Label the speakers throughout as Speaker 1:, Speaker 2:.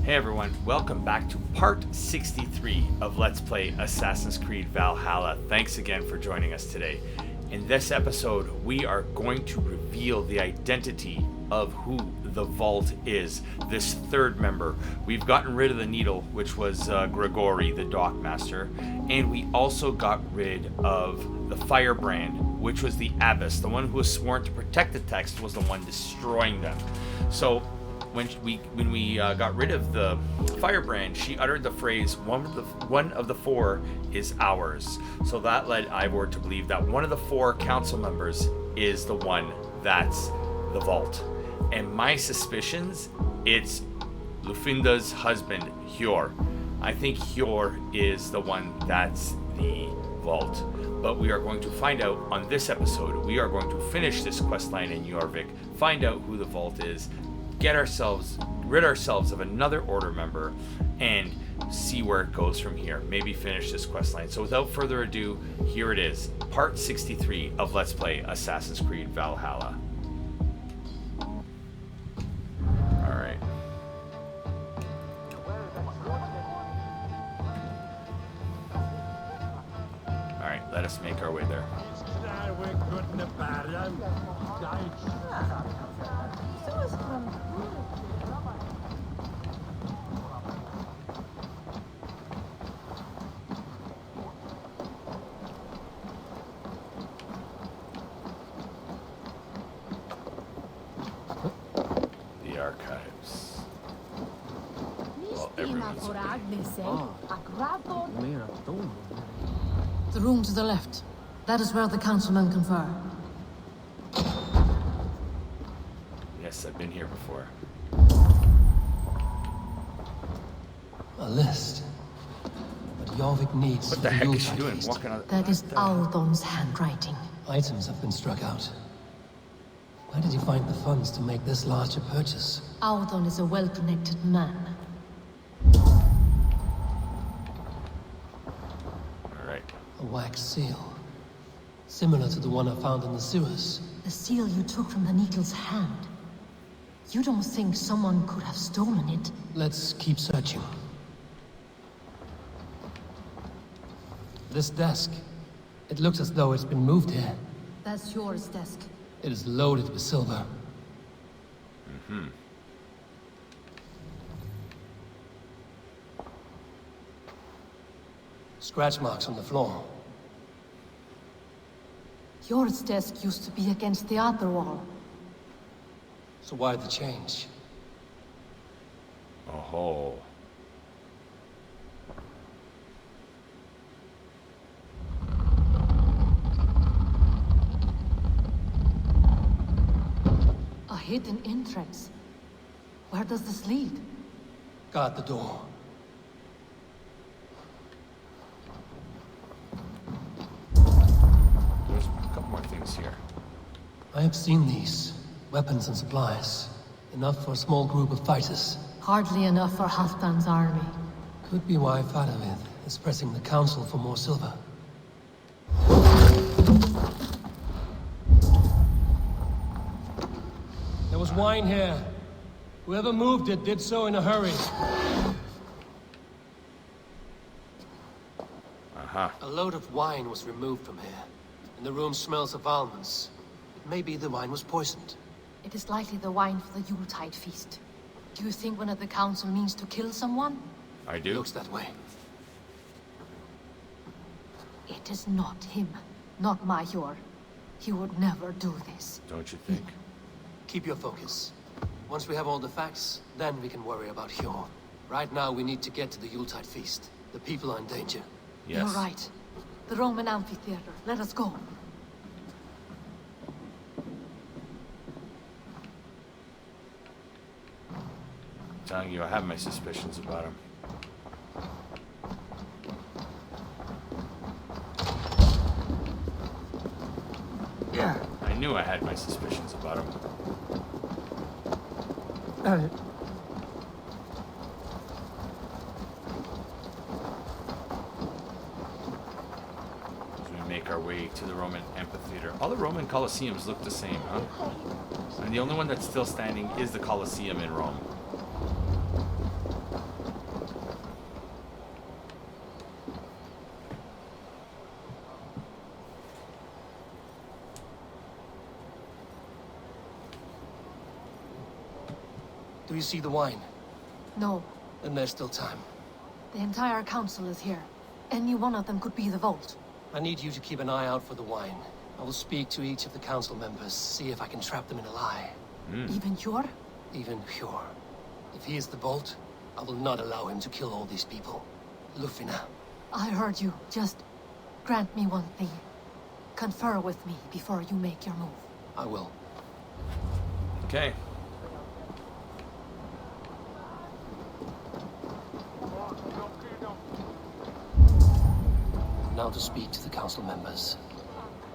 Speaker 1: Hey everyone, welcome back to part 63 of Let's Play Assassin's Creed Valhalla. Thanks again for joining us today. In this episode, we are going to reveal the identity of who the Vault is, this third member. We've gotten rid of the Needle, which was Grigori, the Dockmaster, and we also got rid of the Firebrand, which was the Abbess. The one who was sworn to protect the text was the one destroying them. So when we got rid of the Firebrand, she uttered the phrase, one of the four is ours. So that led Ivor to believe that one of the four council members is the one that's the Vault. And my suspicions, it's Lufinda's husband, Hjor. I think Hjor is the one that's the Vault. But we are going to find out on this episode. We are going to finish this questline in Jorvik, find out who the Vault is, rid ourselves of another Order member, and see where it goes from here. Maybe finish this questline. So without further ado, here it is, part 63 of Let's Play Assassin's Creed Valhalla. Alright. Alright, let us make our way there. The archives. Well, everyone's
Speaker 2: The room to the left. That is where the councilmen confer.
Speaker 1: Yes, I've been here before.
Speaker 3: A list. But Jorvik needs.
Speaker 1: What the heck is she doing? Walking on.
Speaker 2: That is Aurdon's handwriting.
Speaker 3: Items have been struck out. Where did he find the funds to make this larger purchase?
Speaker 2: Aurdon is a well-connected man.
Speaker 1: Alright.
Speaker 3: A wax seal. Similar to the one I found in the sewers.
Speaker 2: The seal you took from the Needle's hand. You don't think someone could have stolen it?
Speaker 3: Let's keep searching. This desk. It looks as though it's been moved here.
Speaker 2: That's yours, desk.
Speaker 3: It is loaded with silver.
Speaker 1: Mm-hmm.
Speaker 3: Scratch marks on the floor.
Speaker 2: Yours desk used to be against the other wall.
Speaker 3: So why the change?
Speaker 1: Oh.
Speaker 2: A hidden entrance. Where does this lead?
Speaker 3: Guard the door.
Speaker 1: There's a couple more things here.
Speaker 3: I have seen these. Weapons and supplies. Enough for a small group of fighters.
Speaker 2: Hardly enough for Halfdan's army.
Speaker 3: Could be why Fadavid is pressing the council for more silver. There was wine here. Whoever moved it did so in a hurry.
Speaker 1: Uh-huh.
Speaker 3: A load of wine was removed from here, and the room smells of almonds. It may be the wine was poisoned.
Speaker 2: It is likely the wine for the Yuletide feast. Do you think one of the council means to kill someone?
Speaker 1: I do.
Speaker 3: Looks that way.
Speaker 2: It is not him, not Major. He would never do this.
Speaker 1: Don't you think?
Speaker 3: Keep your focus. Once we have all the facts, then we can worry about Hjor. Right now, we need to get to the Yuletide feast. The people are in danger.
Speaker 1: Yes.
Speaker 2: You're right. The Roman amphitheater. Let us go.
Speaker 1: Telling you, I have my suspicions about him.
Speaker 3: Yeah.
Speaker 1: I knew I had my suspicions about him. As we make our way to the Roman amphitheater. All the Roman Colosseums look the same, huh? And the only one that's still standing is the Colosseum in Rome.
Speaker 3: you see the wine?
Speaker 2: No,
Speaker 3: Then there's still time.
Speaker 2: the entire council is here. Any one of them could be the vault.
Speaker 3: I need you to keep an eye out for the wine. I will speak to each of the council members, see if I can trap them in a lie.
Speaker 2: Even Jor?
Speaker 3: Even Pure. If he is the Bolt, I will not allow him to kill all these people. Lufina.
Speaker 2: I heard you. Just grant me one thing. Confer with me before you make your move.
Speaker 3: I will.
Speaker 1: Okay.
Speaker 3: Now to speak to the council members.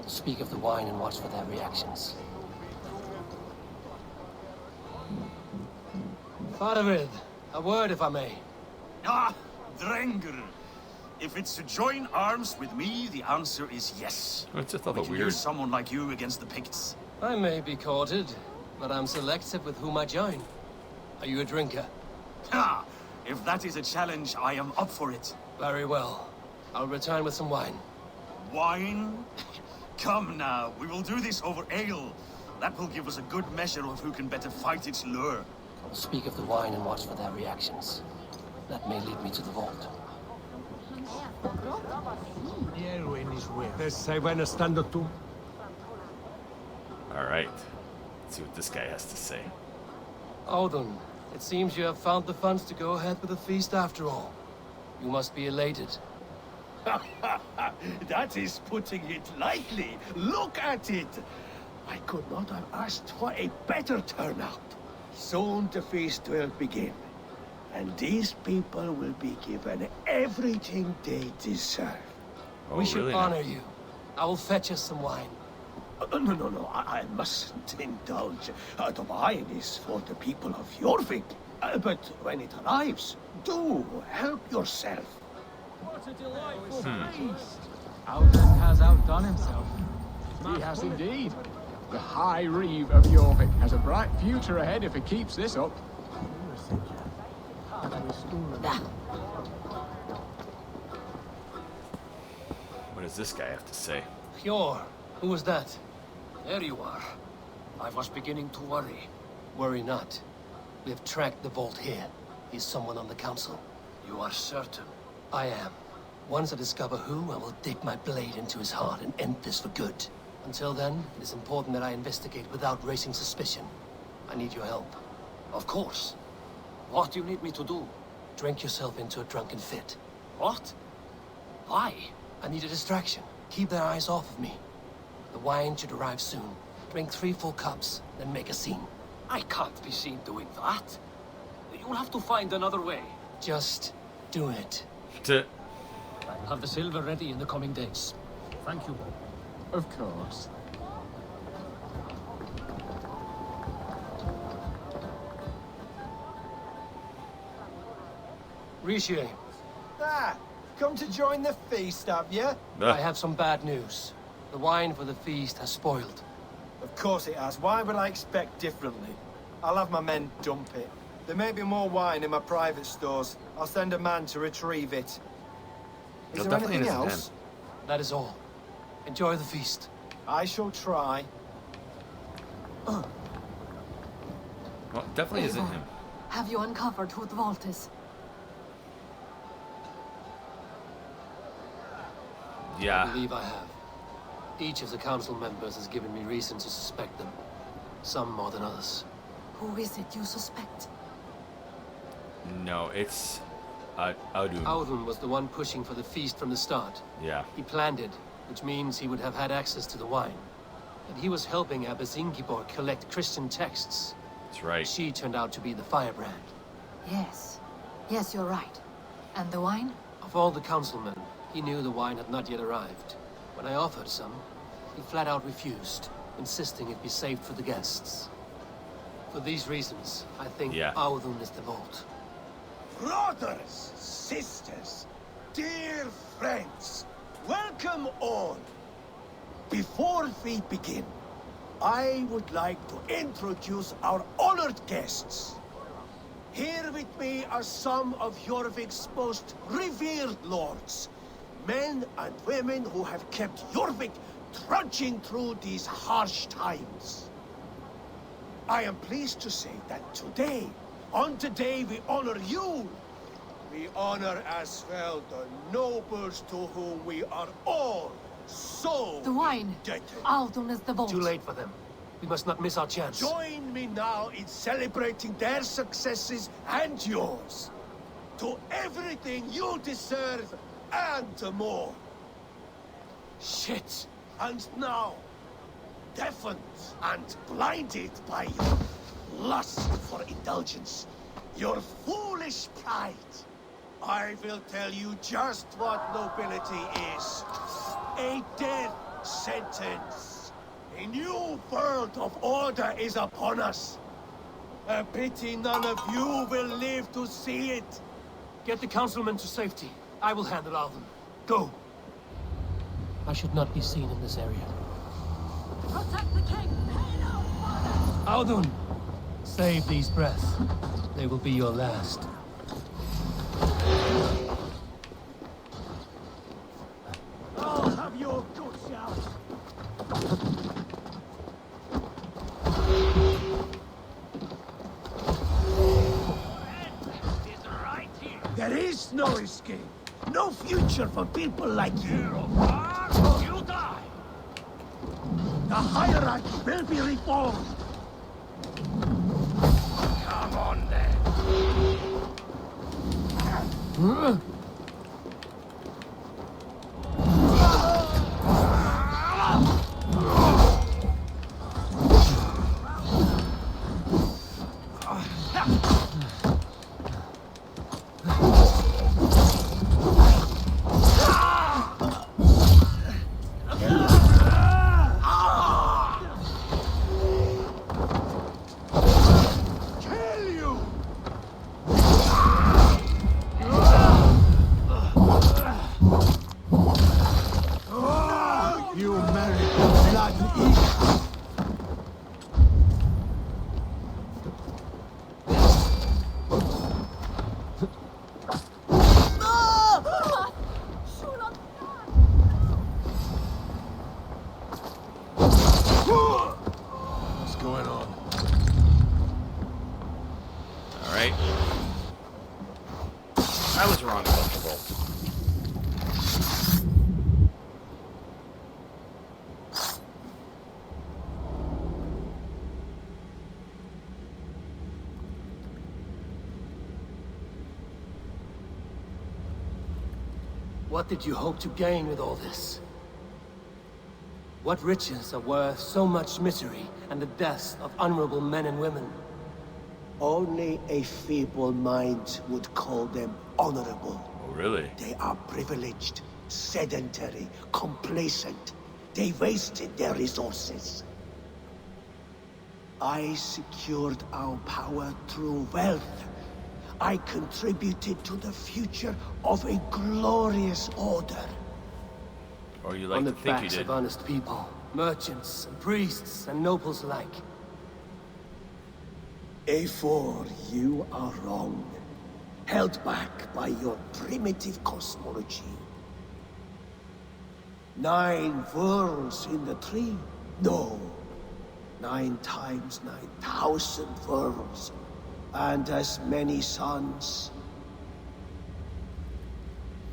Speaker 3: Speak of the wine and watch for their reactions. Firebrand, a word if I may.
Speaker 4: Ah, Drengr. If it's to join arms with me, the answer is yes.
Speaker 1: It's just
Speaker 4: We
Speaker 1: other
Speaker 4: can
Speaker 1: weird.
Speaker 4: use someone like you against the Picts.
Speaker 3: I may be courted, but I'm selective with whom I join. Are you a drinker?
Speaker 4: Ha! If that is a challenge, I am up for it.
Speaker 3: Very well. I'll return with some wine.
Speaker 4: Wine? Come now, we will do this over ale. That will give us a good measure of who can better fight its lure.
Speaker 3: I'll speak of the wine and watch for their reactions. That may lead me to the vault.
Speaker 1: All right. Let's see what this guy has to say.
Speaker 3: Audun, it seems you have found the funds to go ahead with the feast after all. You must be elated.
Speaker 5: That is putting it lightly. Look at it. I could not have asked for a better turnout. Soon the feast will begin. And these people will be given everything they deserve.
Speaker 1: Oh,
Speaker 3: We should
Speaker 1: really?
Speaker 3: honor you. I will fetch us some wine.
Speaker 5: No, I mustn't indulge. The wine is for the people of Jorvik. But when it arrives, do help yourself.
Speaker 6: What a delightful feast! Audun has outdone himself.
Speaker 7: He has indeed. The High Reeve of Jorvik has a bright future ahead if he keeps this up.
Speaker 1: What does this guy have to say?
Speaker 3: Pure, who was that?
Speaker 8: There you are. I was beginning to worry.
Speaker 3: Worry not. We have tracked the vault here. He's someone on the council.
Speaker 8: You are certain?
Speaker 3: I am. Once I discover who, I will dig my blade into his heart and end this for good. Until then, it is important that I investigate without raising suspicion. I need your help.
Speaker 8: Of course. What do you need me to do?
Speaker 3: Drink yourself into a drunken fit.
Speaker 8: What? Why?
Speaker 3: I need a distraction. Keep their eyes off of me. The wine should arrive soon. Drink 3 full cups, then make a scene.
Speaker 8: I can't be seen doing that. You'll have to find another way.
Speaker 3: Just do it.
Speaker 1: To
Speaker 8: I'll have the silver ready in the coming days. Thank you.
Speaker 7: Of course.
Speaker 3: Rishi,
Speaker 9: Ah, come to join the feast, have you?
Speaker 3: I have some bad news. The wine for the feast has spoiled.
Speaker 9: Of course it has. Why would I expect differently? I'll have my men dump it. There may be more wine in my private stores. I'll send a man to retrieve it. Is
Speaker 1: No,
Speaker 9: there
Speaker 1: definitely
Speaker 9: anything
Speaker 1: isn't
Speaker 9: else?
Speaker 3: That is all. Enjoy the feast.
Speaker 9: I shall try.
Speaker 1: well, definitely isn't him.
Speaker 2: Have you uncovered who the vault is?
Speaker 3: I
Speaker 1: Yeah.
Speaker 3: believe I have. Each of the council members has given me reason to suspect them. Some more than others.
Speaker 2: Who is it you suspect?
Speaker 1: No, it's Audun.
Speaker 3: Audun was the one pushing for the feast from the start.
Speaker 1: Yeah.
Speaker 3: He planned it, which means he would have had access to the wine. And he was helping Abbess Ingeborg collect Christian texts.
Speaker 1: That's right.
Speaker 3: She turned out to be the Firebrand.
Speaker 2: Yes. Yes, you're right. And the wine?
Speaker 3: Of all the councilmen, he knew the wine had not yet arrived. When I offered some, he flat out refused, insisting it be saved for the guests. For these reasons, I think
Speaker 1: Yeah.
Speaker 3: Audun is the vault.
Speaker 5: Brothers, sisters, dear friends, welcome all. Before we begin, I would like to introduce our honored guests. Here with me are some of Jorvik's most revered lords, men and women who have kept Jorvik trudging through these harsh times. I am pleased to say that today On today we honor you. We honor as well the nobles to whom we are all so
Speaker 2: The wine.
Speaker 5: indebted.
Speaker 2: Aldon is the vault.
Speaker 3: Too late for them. We must not miss our chance.
Speaker 5: Join me now in celebrating their successes and yours. To everything you deserve and more.
Speaker 3: Shit!
Speaker 5: And now, deafened and blinded by your lust for indulgence, your foolish pride, I will tell you just what nobility is. A death sentence. A new world of order is upon us. A pity none of you will live to see it.
Speaker 3: Get the councilman to safety. I will handle Alden.
Speaker 5: Go.
Speaker 3: I should not be seen in this area.
Speaker 2: Protect the king!
Speaker 3: Alden! Save these breaths. They will be your last.
Speaker 5: I'll have your guts out. There is no escape. No future for people like you.
Speaker 8: You die!
Speaker 5: The hierarchy will be reformed. Come on then.
Speaker 7: You American blood eater!
Speaker 9: What's going on?
Speaker 1: All right. I was wrong about the vault.
Speaker 3: What did you hope to gain with all this? What riches are worth so much misery and the deaths of honorable men and women?
Speaker 5: Only a feeble mind would call them honorable.
Speaker 1: Oh, really?
Speaker 5: They are privileged, sedentary, complacent. They wasted their resources. I secured our power through wealth. I contributed to the future of a glorious order.
Speaker 1: Or you
Speaker 3: On
Speaker 1: like
Speaker 3: the
Speaker 1: to think you
Speaker 3: backs
Speaker 1: did.
Speaker 3: of honest people, merchants, and priests, and nobles alike.
Speaker 5: A4, you are wrong. Held back by your primitive cosmology. 9 worlds in the tree? No. 9 times 9,000 worlds. And as many suns.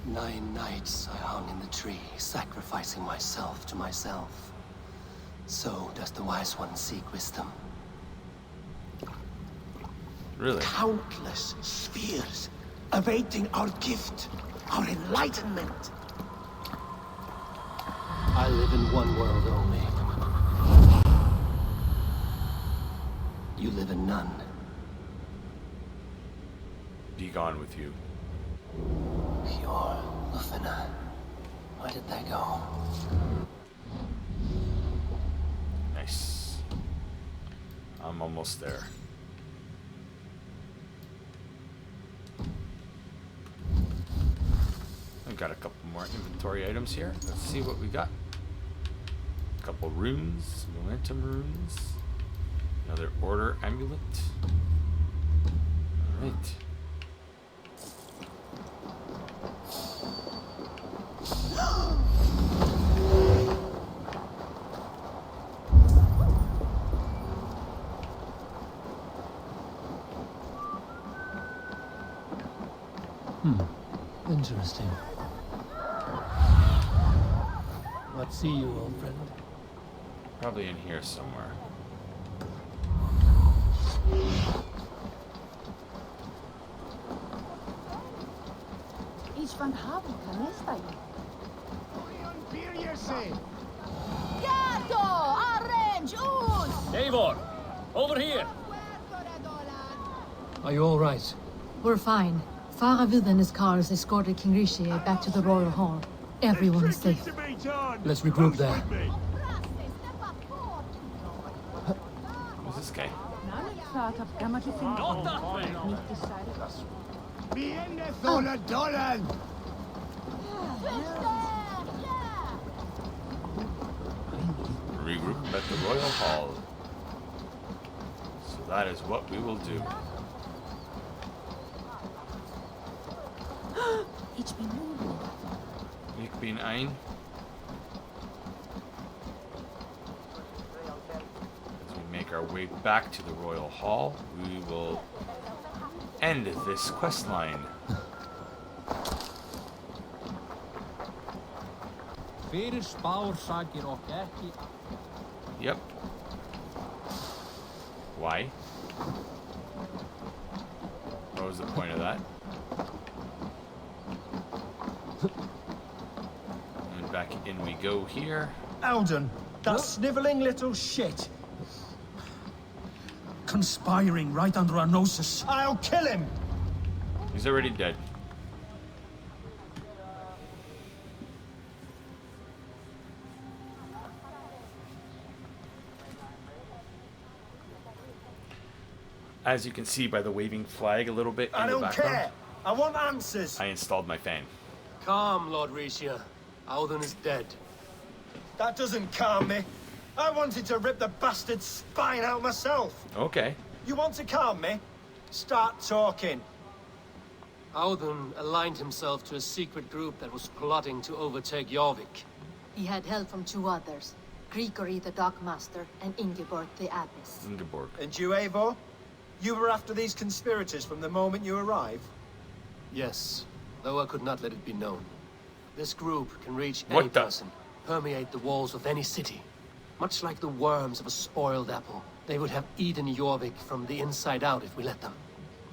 Speaker 3: 9 nights I hung in the tree, sacrificing myself to myself. So does the wise one seek wisdom.
Speaker 1: Really?
Speaker 5: Countless spheres awaiting our gift, our enlightenment.
Speaker 3: I live in one world only. You live in none.
Speaker 1: Be gone with you.
Speaker 3: Your Lufina. Where did they go?
Speaker 1: Nice. I'm almost there. I've got a couple more inventory items here. Let's see what we got. A couple runes, momentum runes. Another order amulet. Alright.
Speaker 3: Interesting. What see you, old friend?
Speaker 1: Probably in here somewhere.
Speaker 10: Iets van haven kan is dat je. Gato, arrange us.
Speaker 8: Eivor, over here.
Speaker 3: Are you all right?
Speaker 2: We're fine. Faravid and his cars escorted King Rishi back to the Royal Hall. Everyone is safe.
Speaker 3: Let's regroup there.
Speaker 1: Who's this guy?
Speaker 8: Not that way.
Speaker 1: Regroup at the Royal Hall. So that is what we will do.
Speaker 10: Ich bin müde.
Speaker 1: Ich bin ein. As we make our way back to the Royal Hall, we will end this quest line.
Speaker 6: Fyrir spár sakir og ekki.
Speaker 1: Yep. Why? What was the point of that? And back in we go here.
Speaker 9: Alden, that sniveling little shit.
Speaker 4: Conspiring right under our noses.
Speaker 9: I'll kill him!
Speaker 1: He's already dead. As you can see by the waving flag a little bit in
Speaker 9: I
Speaker 1: the
Speaker 9: don't
Speaker 1: background,
Speaker 9: care. I want answers.
Speaker 1: I installed my fan.
Speaker 3: Calm, Lord Rishia. Alden is dead.
Speaker 9: That doesn't calm me. I wanted to rip the bastard's spine out myself.
Speaker 1: Okay.
Speaker 9: You want to calm me? Start talking.
Speaker 3: Alden aligned himself to a secret group that was plotting to overtake Jorvik.
Speaker 2: He had help from two others. Grigory the Dockmaster and Ingeborg the Abbess.
Speaker 1: Ingeborg.
Speaker 9: And you, Eivor? You were after these conspirators from the moment you arrived?
Speaker 3: Yes, though I could not let it be known. This group can reach
Speaker 1: What
Speaker 3: any
Speaker 1: the-
Speaker 3: person, permeate the walls of any city. Much like the worms of a spoiled apple, they would have eaten Jorvik from the inside out if we let them.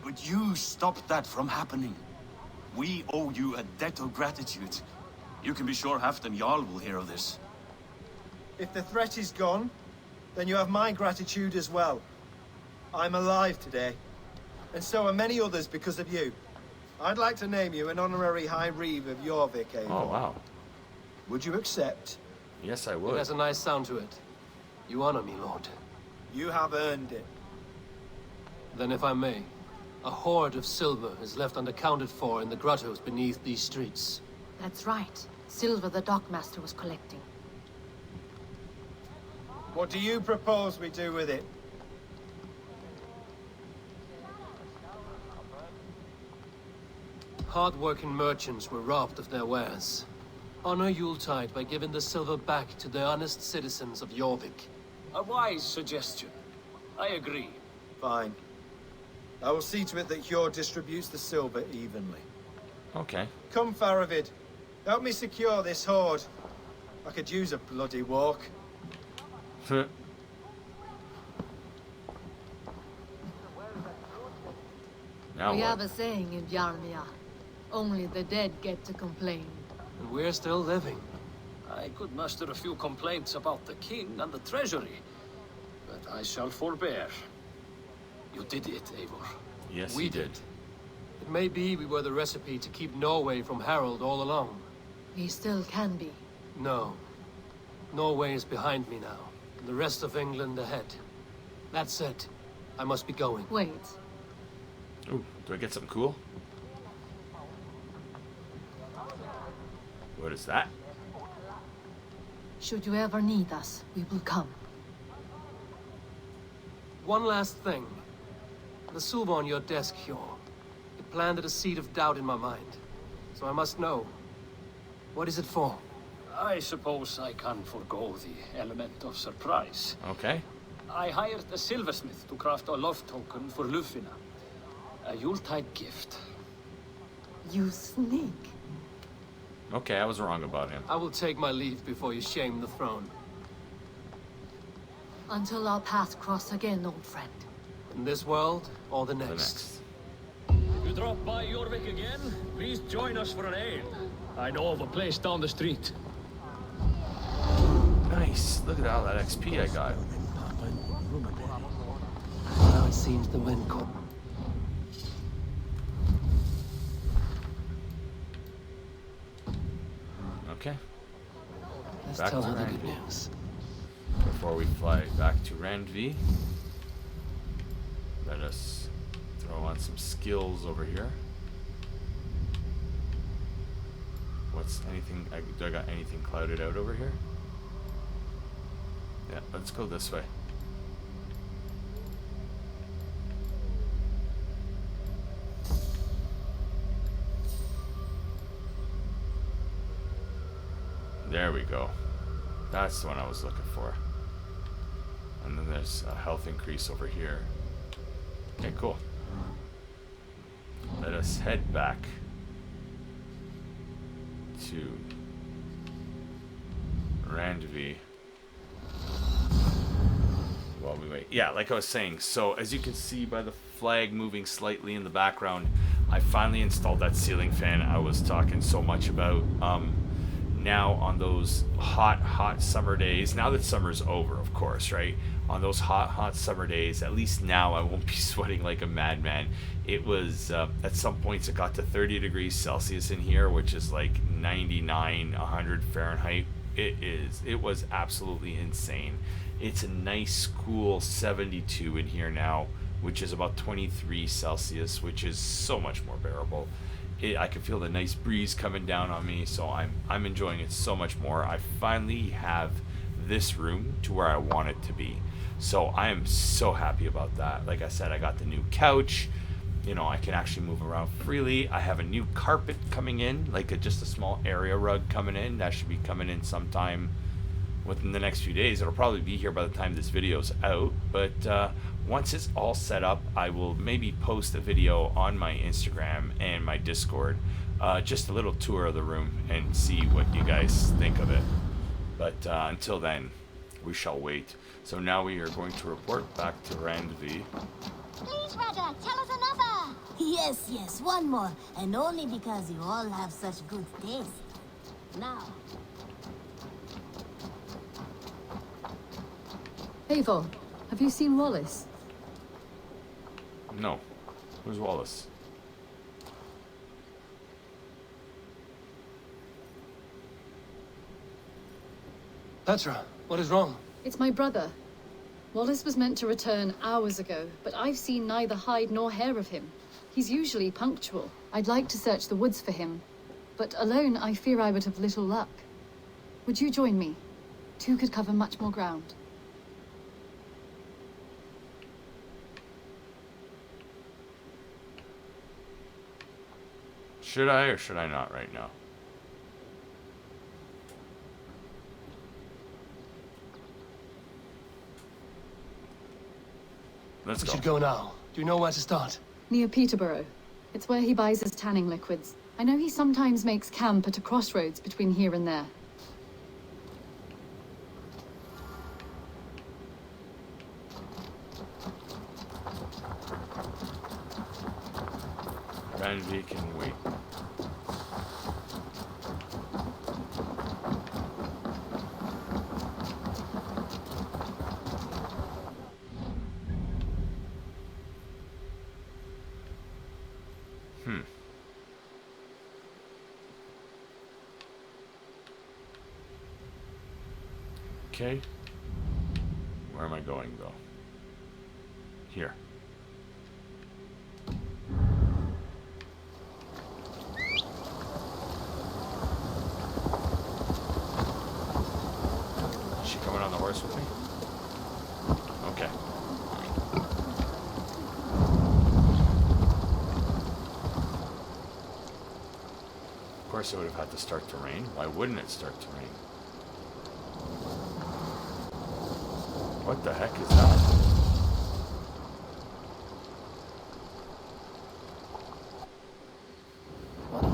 Speaker 4: But you stopped that from happening. We owe you a debt of gratitude. You can be sure Halfdan Jarl will hear of this.
Speaker 9: If the threat is gone, then you have my gratitude as well. I'm alive today, and so are many others because of you. I'd like to name you an honorary High Reeve of Jorvik, Eivor.
Speaker 1: Oh, wow.
Speaker 9: Would you accept?
Speaker 1: Yes, I
Speaker 3: It
Speaker 1: would.
Speaker 3: has a nice sound to it. You honor me, Lord.
Speaker 9: You have earned it.
Speaker 3: Then if I may, a hoard of silver is left unaccounted for in the grottos beneath these streets.
Speaker 2: That's right. Silver the Dockmaster was collecting.
Speaker 9: What do you propose we do with it?
Speaker 3: Hard-working merchants were robbed of their wares. Honor Yuletide by giving the silver back to the honest citizens of Jorvik.
Speaker 8: A wise suggestion. I agree.
Speaker 9: Fine. I will see to it that Hjord distributes the silver evenly.
Speaker 1: Okay.
Speaker 9: Come, Faravid. Help me secure this hoard. I could use a bloody walk.
Speaker 1: Now
Speaker 2: We
Speaker 1: what?
Speaker 2: have a saying in Bjarmia. Only the dead get to complain.
Speaker 3: And we're still living.
Speaker 8: I could muster a few complaints about the king and the treasury, but I shall forbear. You did it, Eivor.
Speaker 1: Yes,
Speaker 3: We
Speaker 1: he did.
Speaker 3: It may be we were the recipe to keep Norway from Harold all along.
Speaker 2: We still can be.
Speaker 3: No. Norway is behind me now, and the rest of England ahead. That said, I must be going.
Speaker 2: Wait.
Speaker 1: Ooh, do I get something cool? What is that?
Speaker 2: Should you ever need us, we will come.
Speaker 3: One last thing. The silver on your desk, Hjor. It planted a seed of doubt in my mind. So I must know. What is it for?
Speaker 8: I suppose I can forego the element of surprise.
Speaker 1: Okay.
Speaker 8: I hired a silversmith to craft a love token for Lufina. A Yuletide gift.
Speaker 2: You sneak.
Speaker 1: Okay, I was wrong about him.
Speaker 3: I will take my leave before you shame the throne.
Speaker 2: Until our paths cross again, old friend.
Speaker 3: In this world, or the
Speaker 1: The
Speaker 3: next.
Speaker 1: next.
Speaker 8: You drop by Jorvik again? Please join us for an ale. I know of a place down the street.
Speaker 1: Nice. Look at all that XP I got.
Speaker 3: Now it seems the wind caught.
Speaker 1: Okay.
Speaker 3: Let's
Speaker 1: Back
Speaker 3: tell
Speaker 1: to
Speaker 3: her the
Speaker 1: Rand.
Speaker 3: good news.
Speaker 1: Before we fly back to Randvi, let us throw on some skills over here. What's anything? Do I got anything clouded out over here? Yeah, let's go this way. There we go. That's the one I was looking for. And then there's a health increase over here. Okay, cool. Let us head back to Randvi while we wait. Yeah, like I was saying, so as you can see by the flag moving slightly in the background, I finally installed that ceiling fan I was talking so much about. Now on those hot summer days, now that summer's over, of course, right? On those hot summer days, at least now I won't be sweating like a madman. It was, at some points it got to 30 degrees Celsius in here, which is like 99, 100 Fahrenheit. It was absolutely insane. It's a nice, cool 72 in here now, which is about 23 Celsius, which is so much more bearable. I can feel the nice breeze coming down on me, so I'm enjoying it so much more. I finally have this room to where I want it to be, so I am so happy about that. Like I said, I got the new couch. You know, I can actually move around freely. I have a new carpet coming in, like just a small area rug coming in. That should be coming in sometime within the next few days. It'll probably be here by the time this video's out, but once it's all set up, I will maybe post a video on my Instagram and my Discord, just a little tour of the room and see what you guys think of it. But until then, we shall wait. So now we are going to report back to Randvi.
Speaker 10: Please, Rada, tell us another.
Speaker 11: Yes, one more. And only because you all have such good taste. Now.
Speaker 2: Eivor, have you seen Wallace?
Speaker 1: No. Who's Wallace?
Speaker 3: Petra, what is wrong?
Speaker 2: It's my brother. Wallace was meant to return hours ago, but I've seen neither hide nor hair of him. He's usually punctual. I'd like to search the woods for him, but alone I fear I would have little luck. Would you join me? Two could cover much more ground.
Speaker 1: Should I or should I not right now? Let's
Speaker 3: We
Speaker 1: go.
Speaker 3: should go now. Do you know where to start?
Speaker 2: Near Peterborough. It's where he buys his tanning liquids. I know he sometimes makes camp at a crossroads between here and there.
Speaker 1: Randvi can wait. Okay. Where am I going, though? Here. Is she coming on the horse with me? Okay. Of course it would have had to start to rain. Why wouldn't it start to rain? What the heck is that?
Speaker 3: What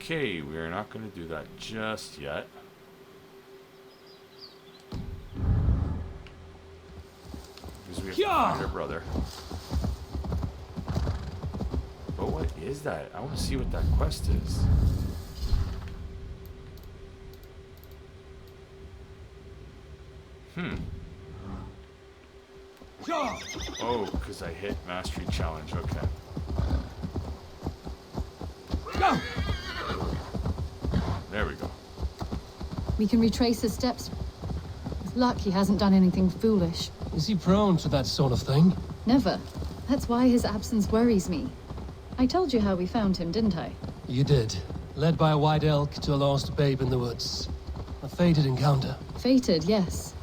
Speaker 1: Okay, we are not going to do that just yet. Because we have to find our brother. But what is that? I want to see what that quest is. Oh, because I hit Mastery Challenge. Okay. There we go.
Speaker 2: We can retrace his steps. With luck, he hasn't done anything foolish.
Speaker 3: Is he prone to that sort of thing?
Speaker 2: Never. That's why his absence worries me. I told you how we found him, didn't I?
Speaker 3: You did. Led by a white elk to a lost babe in the woods. A fated encounter.
Speaker 2: Fated, yes.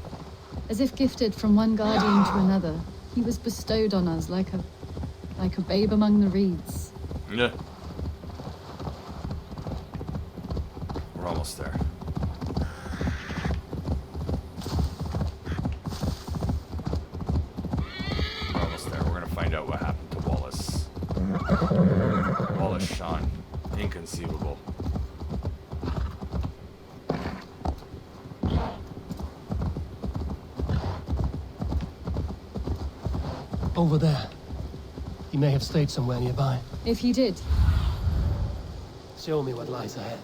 Speaker 2: As if gifted from one guardian to another, he was bestowed on us like a babe among the reeds.
Speaker 1: Yeah. We're almost there. We're almost there. We're gonna find out what happened to Wallace. Wallace Shawn. Inconceivable.
Speaker 3: Over there. He may have stayed somewhere nearby.
Speaker 2: If he did,
Speaker 3: Show me what lies ahead.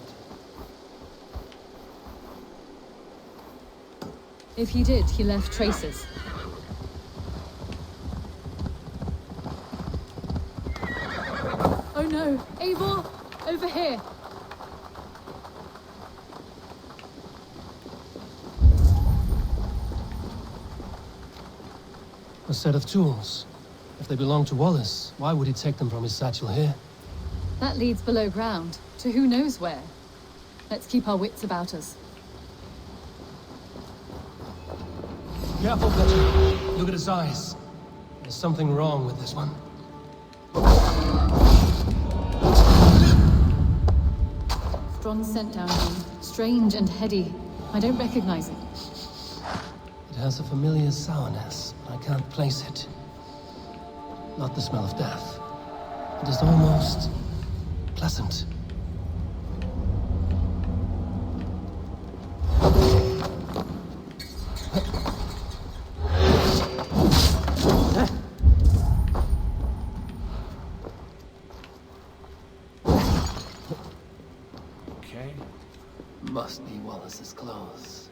Speaker 2: if he did, he left traces. Oh no! Eivor! Over here!
Speaker 3: A set of tools. If they belong to Wallace, why would he take them from his satchel here?
Speaker 2: That leads below ground, to who knows where. Let's keep our wits about us.
Speaker 3: Careful, Fletcher. Look at his eyes. There's something wrong with this one.
Speaker 2: Strong scent down here. Strange and heady. I don't recognize it.
Speaker 3: It has a familiar sourness, but I can't place it. Not the smell of death. It is almost pleasant.
Speaker 1: Okay.
Speaker 3: Must be Wallace's clothes.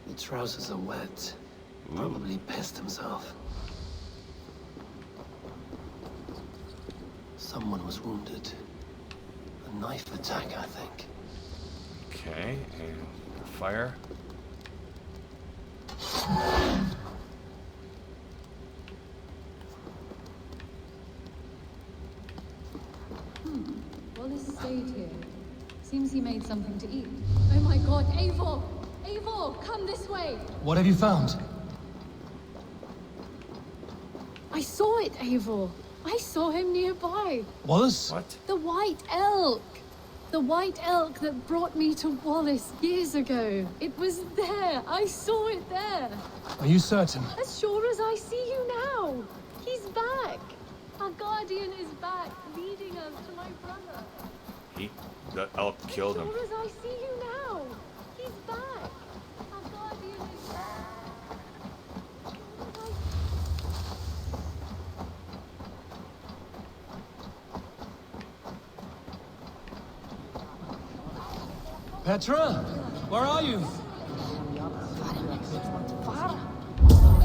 Speaker 3: The trousers are wet. Probably pissed himself. Someone was wounded. A knife attack, I think.
Speaker 1: Okay, and fire.
Speaker 2: Wallace stayed here. Seems he made something to eat. Oh my god, Eivor! Eivor, come this way!
Speaker 3: What have you found?
Speaker 2: I saw it, Eivor! I saw him nearby!
Speaker 3: Wallace?
Speaker 1: What?
Speaker 2: The white elk! The white elk that brought me to Wallace years ago. It was there! I saw it there!
Speaker 3: Are you certain?
Speaker 2: As sure as I see you now! He's back! Our guardian is back, leading us to my brother.
Speaker 1: The elk killed him.
Speaker 2: As sure as I see you now! He's back! Our guardian is back!
Speaker 3: Petra? Where are you?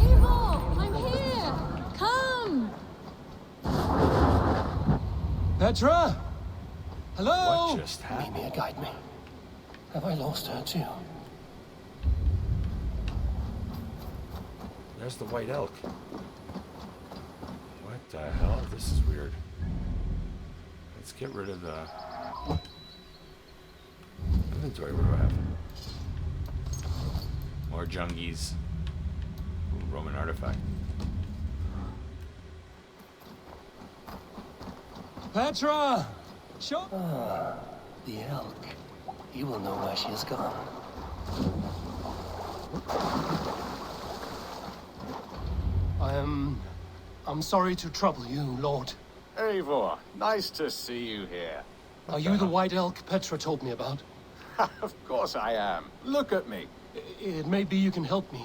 Speaker 2: Eivor! I'm here! Come!
Speaker 3: Petra? Hello?
Speaker 1: What just happened?
Speaker 3: Mimir, guide me. Have I lost her too?
Speaker 1: There's the white elk. What the hell? This is weird. Let's get rid of the inventory. What do I have? More jungies. Ooh, Roman artifact.
Speaker 3: Petra! Show. Ah, the elk. He will know where she has gone. I'm sorry to trouble you, Lord.
Speaker 12: Eivor, nice to see you here.
Speaker 3: Are you the white elk Petra told me about?
Speaker 7: Of course I am. Look at me.
Speaker 3: It may be you can help me.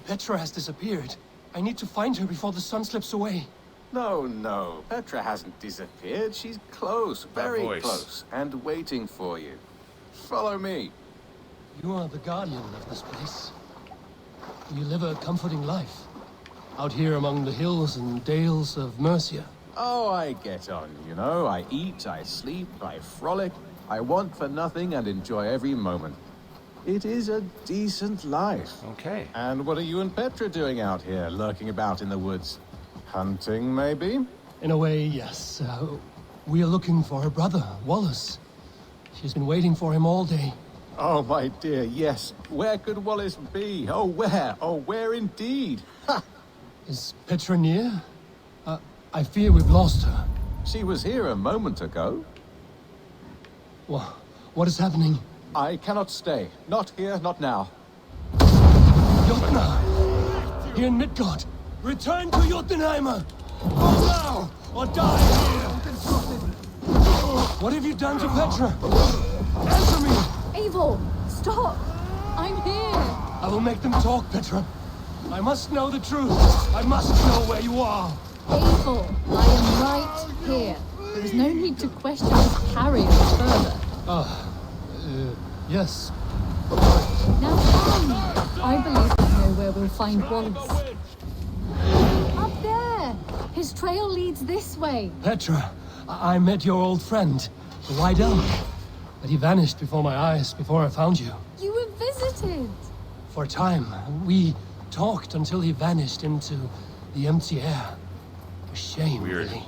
Speaker 3: Petra has disappeared. I need to find her before the sun slips away.
Speaker 7: No. Petra hasn't disappeared. She's close, very
Speaker 1: voice.
Speaker 7: close, and waiting for you. Follow me.
Speaker 3: You are the guardian of this place. You live a comforting life. Out here among the hills and dales of Mercia.
Speaker 7: Oh, I get on, you know. I eat, I sleep, I frolic. I want for nothing and enjoy every moment. It is a decent life.
Speaker 1: Okay.
Speaker 7: And what are you and Petra doing out here, lurking about in the woods? Hunting, maybe?
Speaker 3: In a way, yes. We are looking for her brother, Wallace. She's been waiting for him all day.
Speaker 7: Oh, my dear, yes. Where could Wallace be? Oh, where? Oh, where indeed? Ha!
Speaker 3: Is Petra near? I fear we've lost her.
Speaker 7: She was here a moment ago.
Speaker 3: What is happening?
Speaker 7: I cannot stay. Not here, not now.
Speaker 3: Jotnar! Here in Midgard! Return to Jotunheimer! Go now, or die here! What have you done to Petra? Answer me!
Speaker 2: Eivor, stop! I'm here!
Speaker 3: I will make them talk, Petra. I must know the truth. I must know where you are.
Speaker 2: Eivor, I am right here. There is no need to question this carrier further.
Speaker 3: Yes.
Speaker 2: Now come! I believe I know where we'll find Wallace. Up there! His trail leads this way.
Speaker 3: Petra, I met your old friend, the White Elk. But he vanished before my eyes, before I found you.
Speaker 2: You were visited!
Speaker 3: For a time, we talked until he vanished into the empty air. A shame,
Speaker 1: Weird.
Speaker 3: really.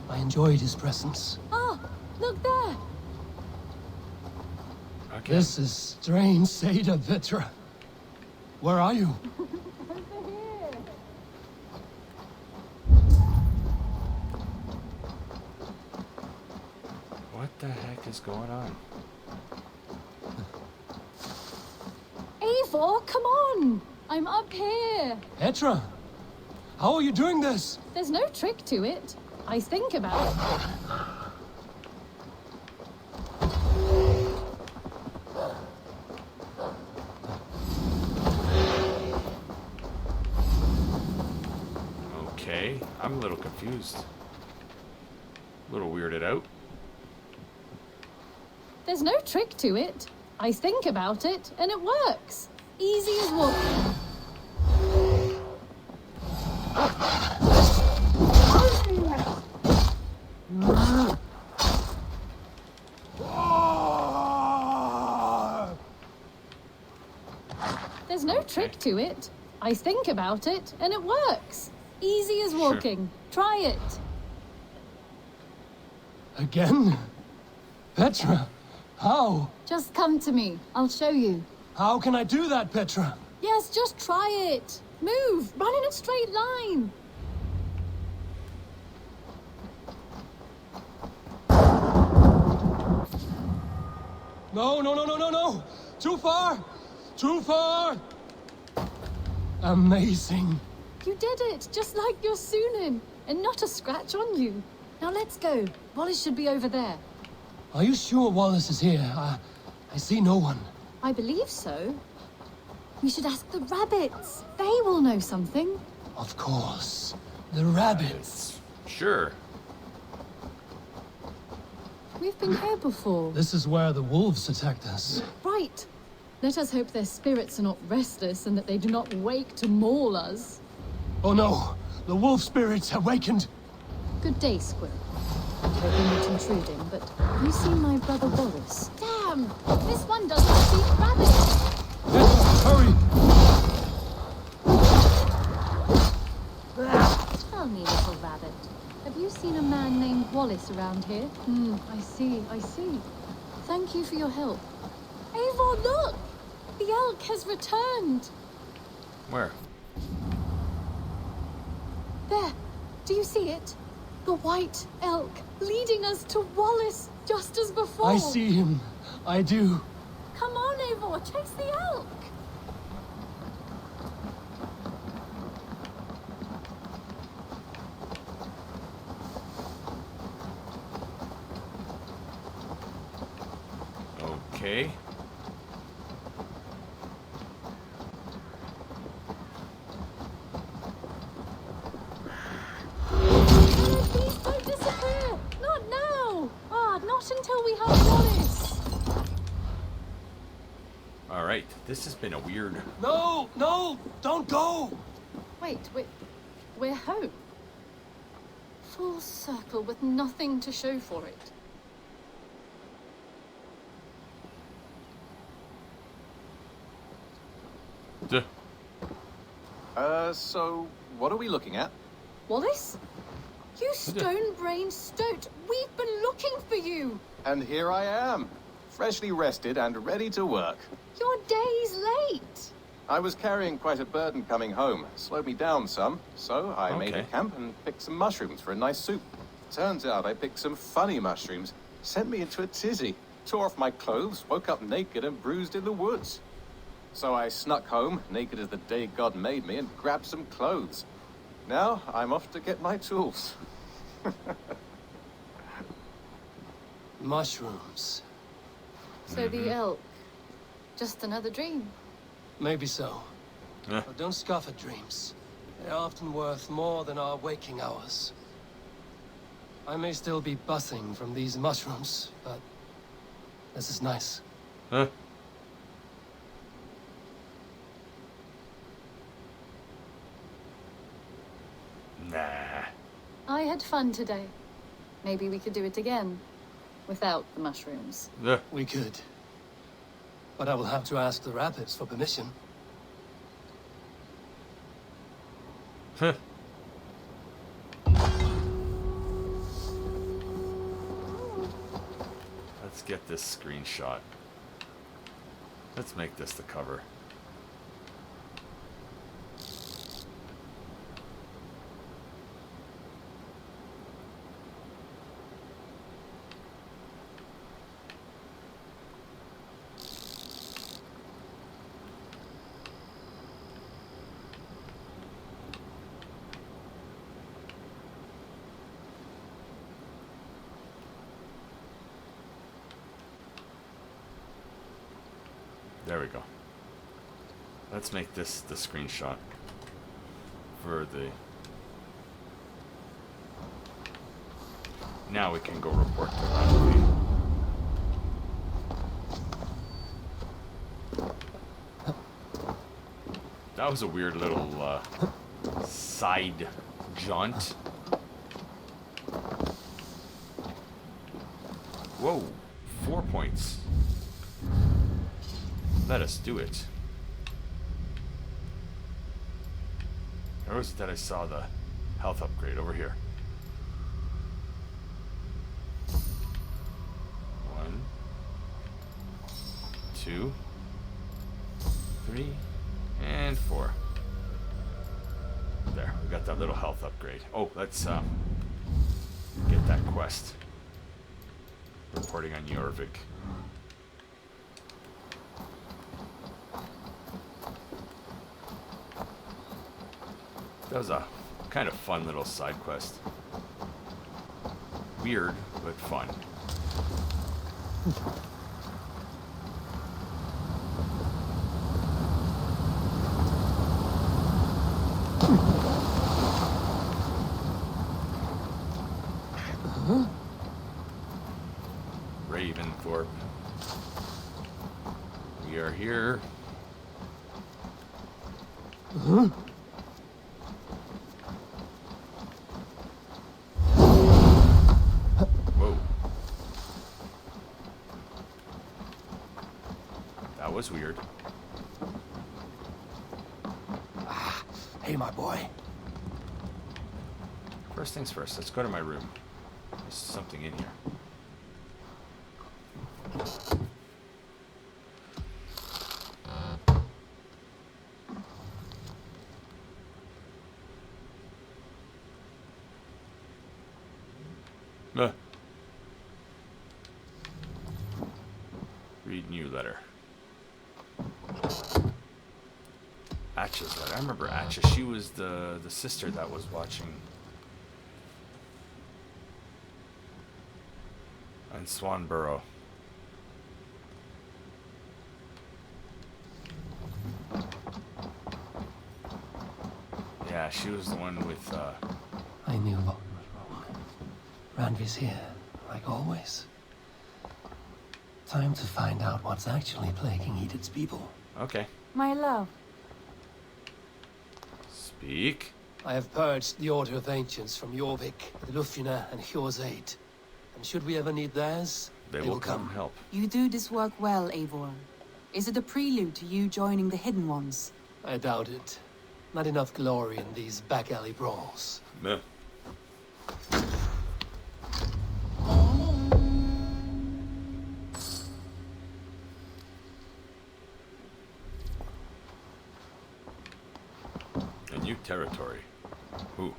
Speaker 3: I enjoyed his presence.
Speaker 2: Ah, look there!
Speaker 1: Okay.
Speaker 3: This is strange, Seda, Petra. Where are you?
Speaker 2: Over here!
Speaker 1: What the heck is going on?
Speaker 2: Eivor, come on! I'm up here!
Speaker 3: Petra, how are you doing this?
Speaker 2: There's no trick to it. I think about it.
Speaker 1: Okay, I'm a little confused. A little weirded out.
Speaker 2: There's no trick to it. I think about it, and it works. Easy as walking. There's no trick to it. I think about it, and it works. Easy as walking. Try it.
Speaker 3: Again? Petra, how?
Speaker 2: Just come to me. I'll show you.
Speaker 3: How can I do that, Petra?
Speaker 2: Yes, just try it. Move. Run in a straight line.
Speaker 3: No. Too far. Too far. Amazing.
Speaker 2: You did it, just like your Sunan, and not a scratch on you. Now let's go. Wallace should be over there.
Speaker 3: Are you sure Wallace is here? I see no one.
Speaker 2: I believe so. We should ask the rabbits. They will know something.
Speaker 3: Of course. The rabbits.
Speaker 1: Sure.
Speaker 2: We've been here before.
Speaker 3: This is where the wolves attacked us.
Speaker 2: Right. Let us hope their spirits are not restless and that they do not wake to maul us.
Speaker 3: Oh no! The wolf spirits have wakened!
Speaker 2: Good day, Squirrel. I hope I'm not intruding, but have you seen my brother Wallace? Damn! This one doesn't speak rabbit!
Speaker 3: Hurry!
Speaker 2: Tell me, little rabbit, have you seen a man named Wallace around here? I see. Thank you for your help. Eivor, look! The elk has returned!
Speaker 1: Where?
Speaker 2: There! Do you see it? The white elk, leading us to Wallace, just as before!
Speaker 3: I see him. I do.
Speaker 2: Come on, Eivor, chase the elk!
Speaker 1: Okay.
Speaker 2: Please don't disappear! Not now! Ah, not until we have Wallace!
Speaker 1: Alright, this has been a weird...
Speaker 3: No! No! Don't go!
Speaker 2: Wait, we're home. Full circle with nothing to show for it.
Speaker 1: Duh.
Speaker 7: So what are we looking at?
Speaker 2: Wallace? You stone-brained stoat! We've been looking for you!
Speaker 7: And here I am, freshly rested and ready to work.
Speaker 2: You're days late!
Speaker 7: I was carrying quite a burden coming home. Slowed me down some, so I made a
Speaker 1: Okay.
Speaker 7: camp and picked some mushrooms for a nice soup. Turns out I picked some funny mushrooms. Sent me into a tizzy. Tore off my clothes, woke up naked and bruised in the woods. So I snuck home, naked as the day God made me, and grabbed some clothes. Now I'm off to get my tools.
Speaker 3: Mushrooms.
Speaker 2: So the elk. Just another dream.
Speaker 3: Maybe so.
Speaker 1: Yeah.
Speaker 3: But don't scoff at dreams. They're often worth more than our waking hours. I may still be buzzing from these mushrooms, but this is nice.
Speaker 1: Huh? Nah.
Speaker 2: I had fun today. Maybe we could do it again. Without the mushrooms.
Speaker 1: Ugh.
Speaker 3: We could. But I will have to ask the rabbits for permission.
Speaker 1: Huh. Let's get this screenshot. Let's make this the cover. There we go. Let's make this the screenshot for the... Now we can go report to Gunnar. That was a weird little side jaunt. Whoa, 4 points. Let us do it. Or was it that I saw the health upgrade over here? 1, 2, 3, and 4. There, we got that little health upgrade. Oh, let's get that quest. Reporting on Jorvik. That was a kind of fun little side quest. Weird, but fun. Raventhorpe. We are here. Whoa. That was weird.
Speaker 5: Hey, my boy.
Speaker 1: First things first, let's go to my room. There's something in here. Read new letter. Atcha's letter. I remember Atcha. She was the sister that was watching on Swanborough. Yeah, she was the one with,
Speaker 3: I knew what was wrong. Randvi's here, like always. Time to find out what's actually plaguing Edith's people.
Speaker 1: Okay.
Speaker 10: My love.
Speaker 1: Speak.
Speaker 3: I have purged the Order of Ancients from Jorvik, Lufina, and Hjor's aid. And should we ever need theirs,
Speaker 1: They will come help.
Speaker 10: You do this work well, Eivor. Is it a prelude to you joining the Hidden Ones?
Speaker 3: I doubt it. Not enough glory in these back alley brawls.
Speaker 1: No. A new territory. Who?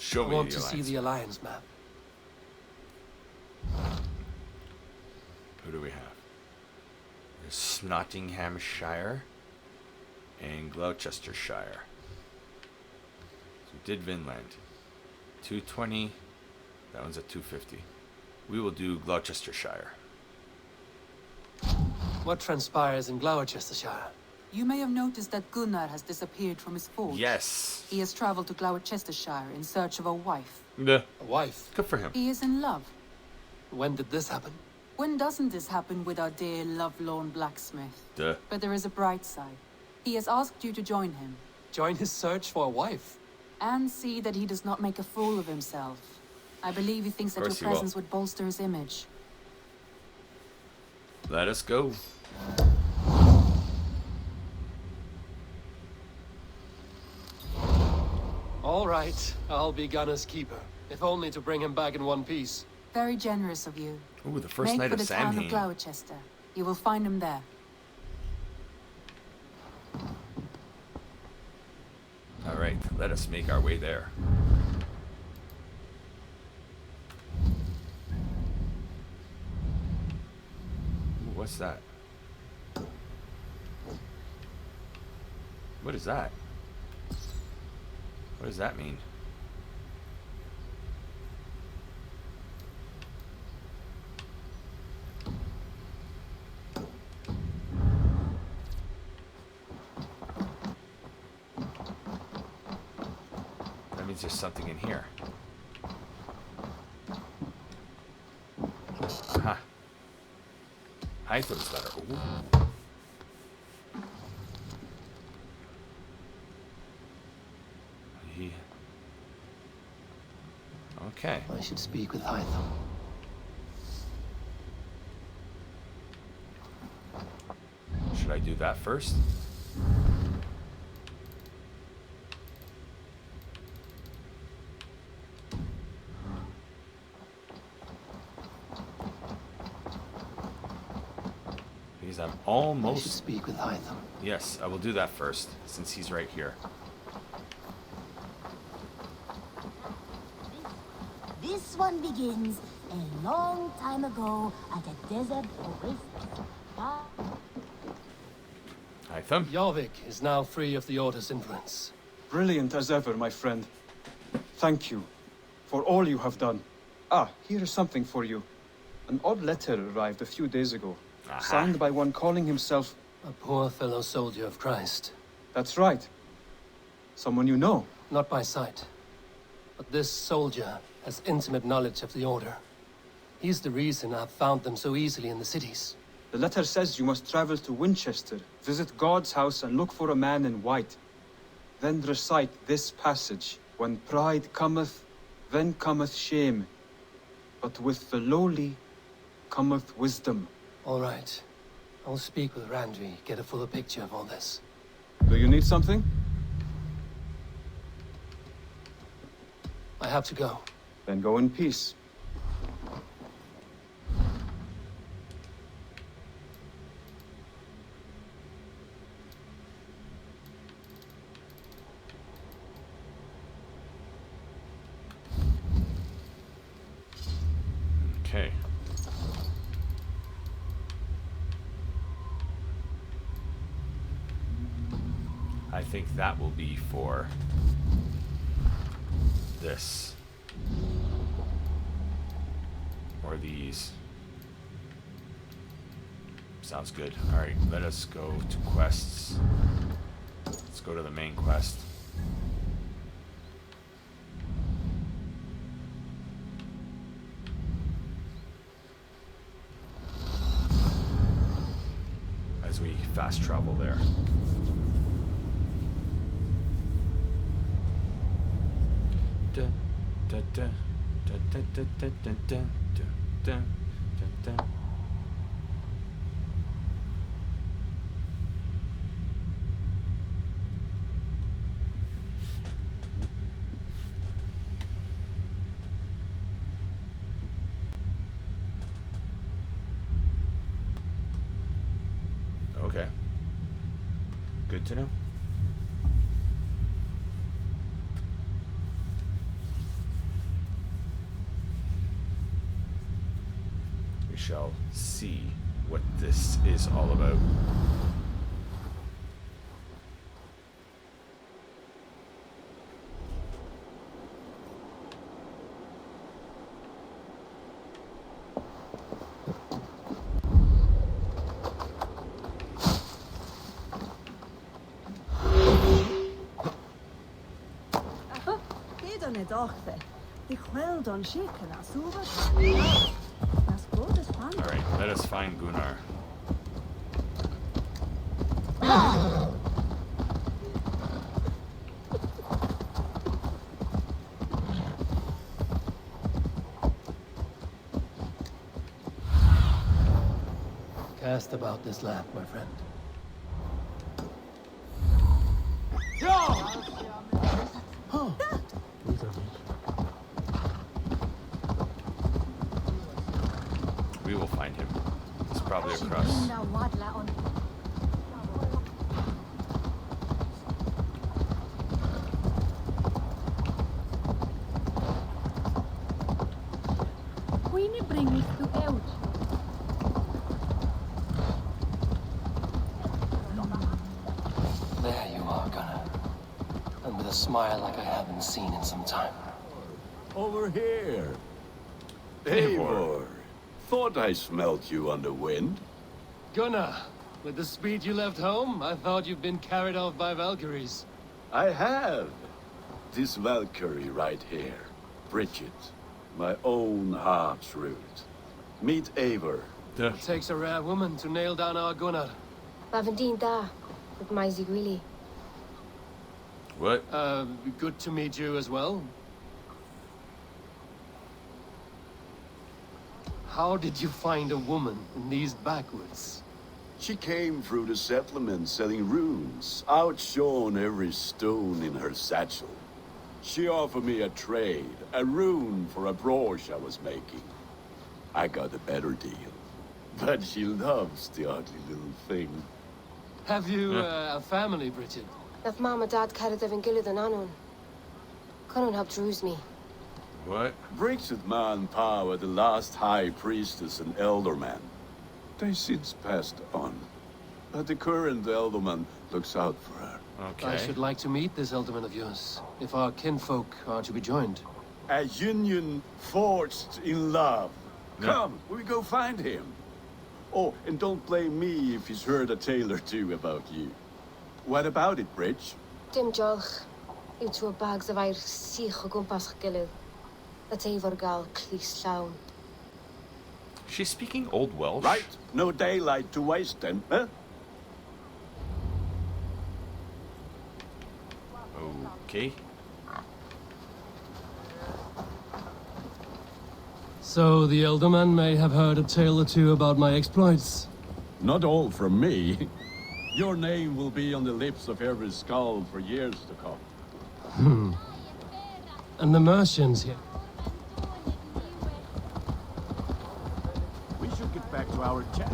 Speaker 1: Show
Speaker 3: I
Speaker 1: me
Speaker 3: want
Speaker 1: the
Speaker 3: to see
Speaker 1: alliance.
Speaker 3: the Alliance map.
Speaker 1: Who do we have? There's Snottinghamshire and Gloucestershire. So we did Vinland. 220. That one's at 250. We will do Gloucestershire.
Speaker 3: What transpires in Glowecestrescire?
Speaker 10: You may have noticed that Gunnar has disappeared from his forge.
Speaker 1: Yes.
Speaker 10: He has traveled to Glowecestrescire in search of a wife.
Speaker 1: Yeah.
Speaker 3: A wife?
Speaker 1: Good for him.
Speaker 10: He is in love.
Speaker 3: When did this happen?
Speaker 10: When doesn't this happen with our dear lovelorn blacksmith?
Speaker 1: Duh.
Speaker 10: But there is a bright side. He has asked you to join him.
Speaker 3: Join his search for a wife?
Speaker 10: And see that he does not make a fool of himself. I believe he thinks that your
Speaker 1: Of course he will.
Speaker 10: presence would bolster his image.
Speaker 1: Let us go.
Speaker 3: All right, I'll be Gunnar's keeper. If only to bring him back in one piece.
Speaker 10: Very generous of you.
Speaker 1: Ooh, the first
Speaker 10: Make
Speaker 1: night
Speaker 10: for
Speaker 1: of
Speaker 10: the town of
Speaker 1: Samhain.
Speaker 10: Gloucester. You will find him there.
Speaker 1: All right, let us make our way there. Ooh, what's that? What is that? What does that mean? That means there's something in here. Huh. Hytham's letter. Ooh. He... Okay.
Speaker 3: I should speak with Hytham.
Speaker 1: Should I do that first? Because I'm
Speaker 3: I should
Speaker 1: almost...
Speaker 3: speak with Hytham.
Speaker 1: Yes, I will do that first, since he's right here.
Speaker 11: This one begins a long time ago at a desert oasis.
Speaker 1: Hytham?
Speaker 3: Jorvik is now free of the Order's influence.
Speaker 12: Brilliant as ever, my friend. Thank you for all you have done. Ah, here is something for you. An odd letter arrived a few days ago,
Speaker 1: Aha.
Speaker 12: signed by one calling himself...
Speaker 3: A poor fellow soldier of Christ.
Speaker 12: That's right. Someone you know.
Speaker 3: Not by sight. But this soldier has intimate knowledge of the Order. He's the reason I've found them so easily in the cities.
Speaker 12: The letter says you must travel to Winchester, visit God's house and look for a man in white. Then recite this passage. When pride cometh, then cometh shame. But with the lowly cometh wisdom.
Speaker 3: All right. I'll speak with Randvi, get a fuller picture of all this.
Speaker 12: Do you need something?
Speaker 3: I have to go.
Speaker 12: Then go in peace.
Speaker 1: Okay. I think that will be for this. Or these. Sounds good. Alright, let us go to quests. Let's go to the main quest. As we fast travel there. Dun, dun, dun, dun, dun, dun, dun, dun, dun, dun, dun, dun. Okay. Good to know. We shall see what this is all about. Alright, let us find Gunnar.
Speaker 3: Cast about this land, my friend.
Speaker 1: We will find him. He's probably across.
Speaker 3: There you are, Gunnar. And with a smile like I haven't seen in some time.
Speaker 13: Over here.
Speaker 1: Eivor.
Speaker 13: Eivor. Thought I smelt you on the wind.
Speaker 3: Gunnar, with the speed you left home, I thought you'd been carried off by Valkyries.
Speaker 13: I have. This Valkyrie right here. Bridget. My own heart's root. Meet Eivor.
Speaker 3: It takes a rare woman to nail down our Gunnar.
Speaker 14: With my Zigwili.
Speaker 1: What?
Speaker 3: Good to meet you as well. How did you find a woman in these backwoods?
Speaker 13: She came through the settlement selling runes, outshone every stone in her satchel. She offered me a trade, a rune for a brooch I was making. I got a better deal. But she loves the ugly little thing.
Speaker 3: Have you a family, Bridget?
Speaker 14: If Mom and Dad carried them gilid and anon. Couldn't help druise me.
Speaker 1: What?
Speaker 13: Bridget Man Power, the last high priestess and elderman. They since passed on. But the current elderman looks out for her.
Speaker 1: Okay.
Speaker 3: I should like to meet this elderman of yours, if our kinfolk are to be joined.
Speaker 13: A union forged in love.
Speaker 1: Yeah.
Speaker 13: Come, we go find him. Oh, and don't blame me if he's heard a tale or two about you. What about it, Bridge?
Speaker 14: Dim jolch. You two bags of air sich o gwmpas gilid. That's Eivor gal clis llawn.
Speaker 1: She's speaking Old Welsh.
Speaker 13: Right, no daylight to waste then, huh?
Speaker 1: Okay.
Speaker 3: So the elderman may have heard a tale or two about my exploits.
Speaker 13: Not all from me. Your name will be on the lips of every skull for years to come.
Speaker 3: And the Mercians here.
Speaker 13: We should get back to our chat.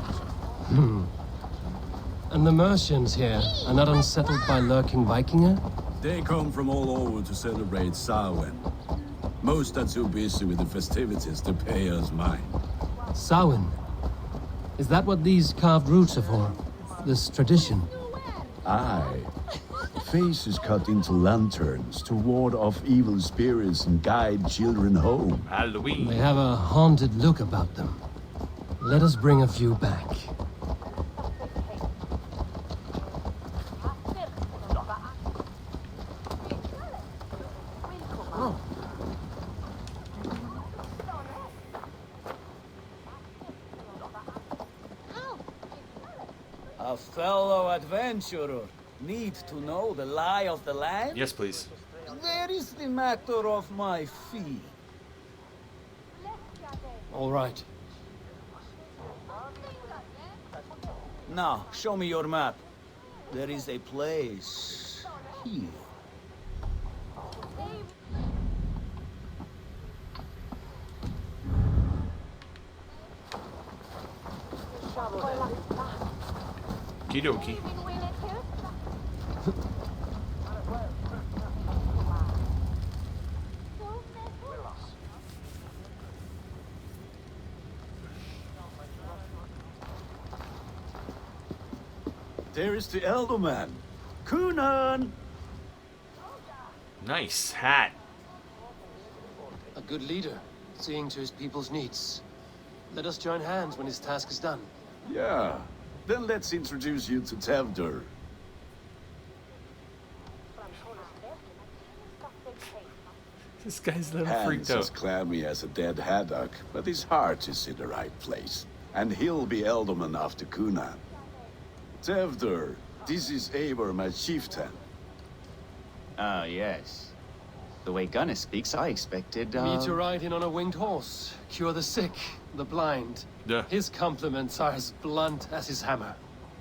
Speaker 3: And the Mercians here are not unsettled by lurking Vikinger?
Speaker 13: They come from all over to celebrate Samhain. Most are too busy with the festivities to pay us mind.
Speaker 3: Samhain? Is that what these carved roots are for? This tradition?
Speaker 13: Aye. Faces cut into lanterns to ward off evil spirits and guide children home.
Speaker 1: Halloween.
Speaker 3: They have a haunted look about them. Let us bring a few back.
Speaker 15: A fellow adventurer need to know the lie of the land?
Speaker 1: Yes, please.
Speaker 15: There is the matter of my fee.
Speaker 3: All right.
Speaker 15: Now, show me your map. There is a place here.
Speaker 1: Okie dokie.
Speaker 4: There is the Elderman. Gunnar!
Speaker 1: Nice hat.
Speaker 3: A good leader, seeing to his people's needs. Let us join hands when his task is done.
Speaker 13: Yeah. Then let's introduce you to Tevder.
Speaker 1: This guy's a little
Speaker 13: Hans
Speaker 1: freaked out.
Speaker 13: as clammy as a dead haddock, but his heart is in the right place. And he'll be Elderman after Gunnar. Tevder, this is Eivor, my chieftain.
Speaker 16: Ah, yes. The way Gunnar speaks, I expected,
Speaker 3: Me to ride in on a winged horse, cure the sick, the blind.
Speaker 1: Yeah.
Speaker 3: His compliments are as blunt as his hammer.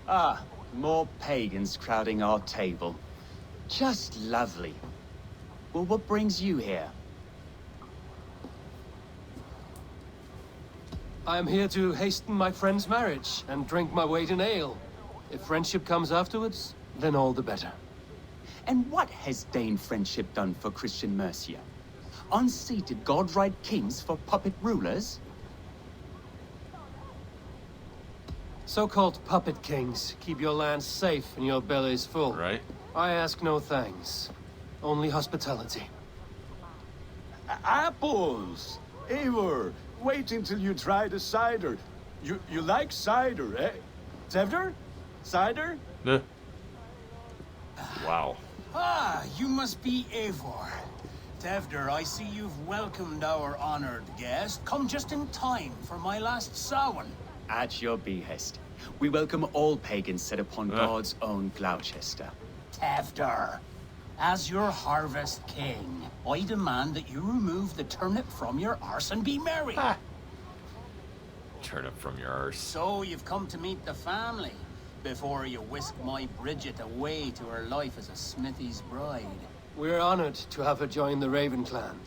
Speaker 16: Ah, more pagans crowding our table. Just lovely. Well, what brings you here?
Speaker 3: I am here to hasten my friend's marriage and drink my weight in ale. If friendship comes afterwards, then all the better.
Speaker 16: And what has Dane friendship done for Christian Mercia? Unseated godright kings for puppet rulers?
Speaker 3: So-called puppet kings keep your lands safe and your bellies full.
Speaker 1: Right.
Speaker 3: I ask no thanks. Only hospitality.
Speaker 13: Apples! Eivor, wait until you try the cider. You like cider, eh? Tevder? Cider?
Speaker 1: Yeah. Wow.
Speaker 5: Ah, you must be Eivor. Tevder, I see you've welcomed our honored guest. Come just in time for my last Samhain.
Speaker 16: At your behest. We welcome all pagans set upon God's own Gloucester.
Speaker 5: Tevder, as your harvest king, I demand that you remove the turnip from your arse and be merry.
Speaker 1: Turnip from your arse.
Speaker 5: So you've come to meet the family before you whisk my Bridget away to her life as a smithy's bride.
Speaker 3: We're honored to have her join the Raven clan.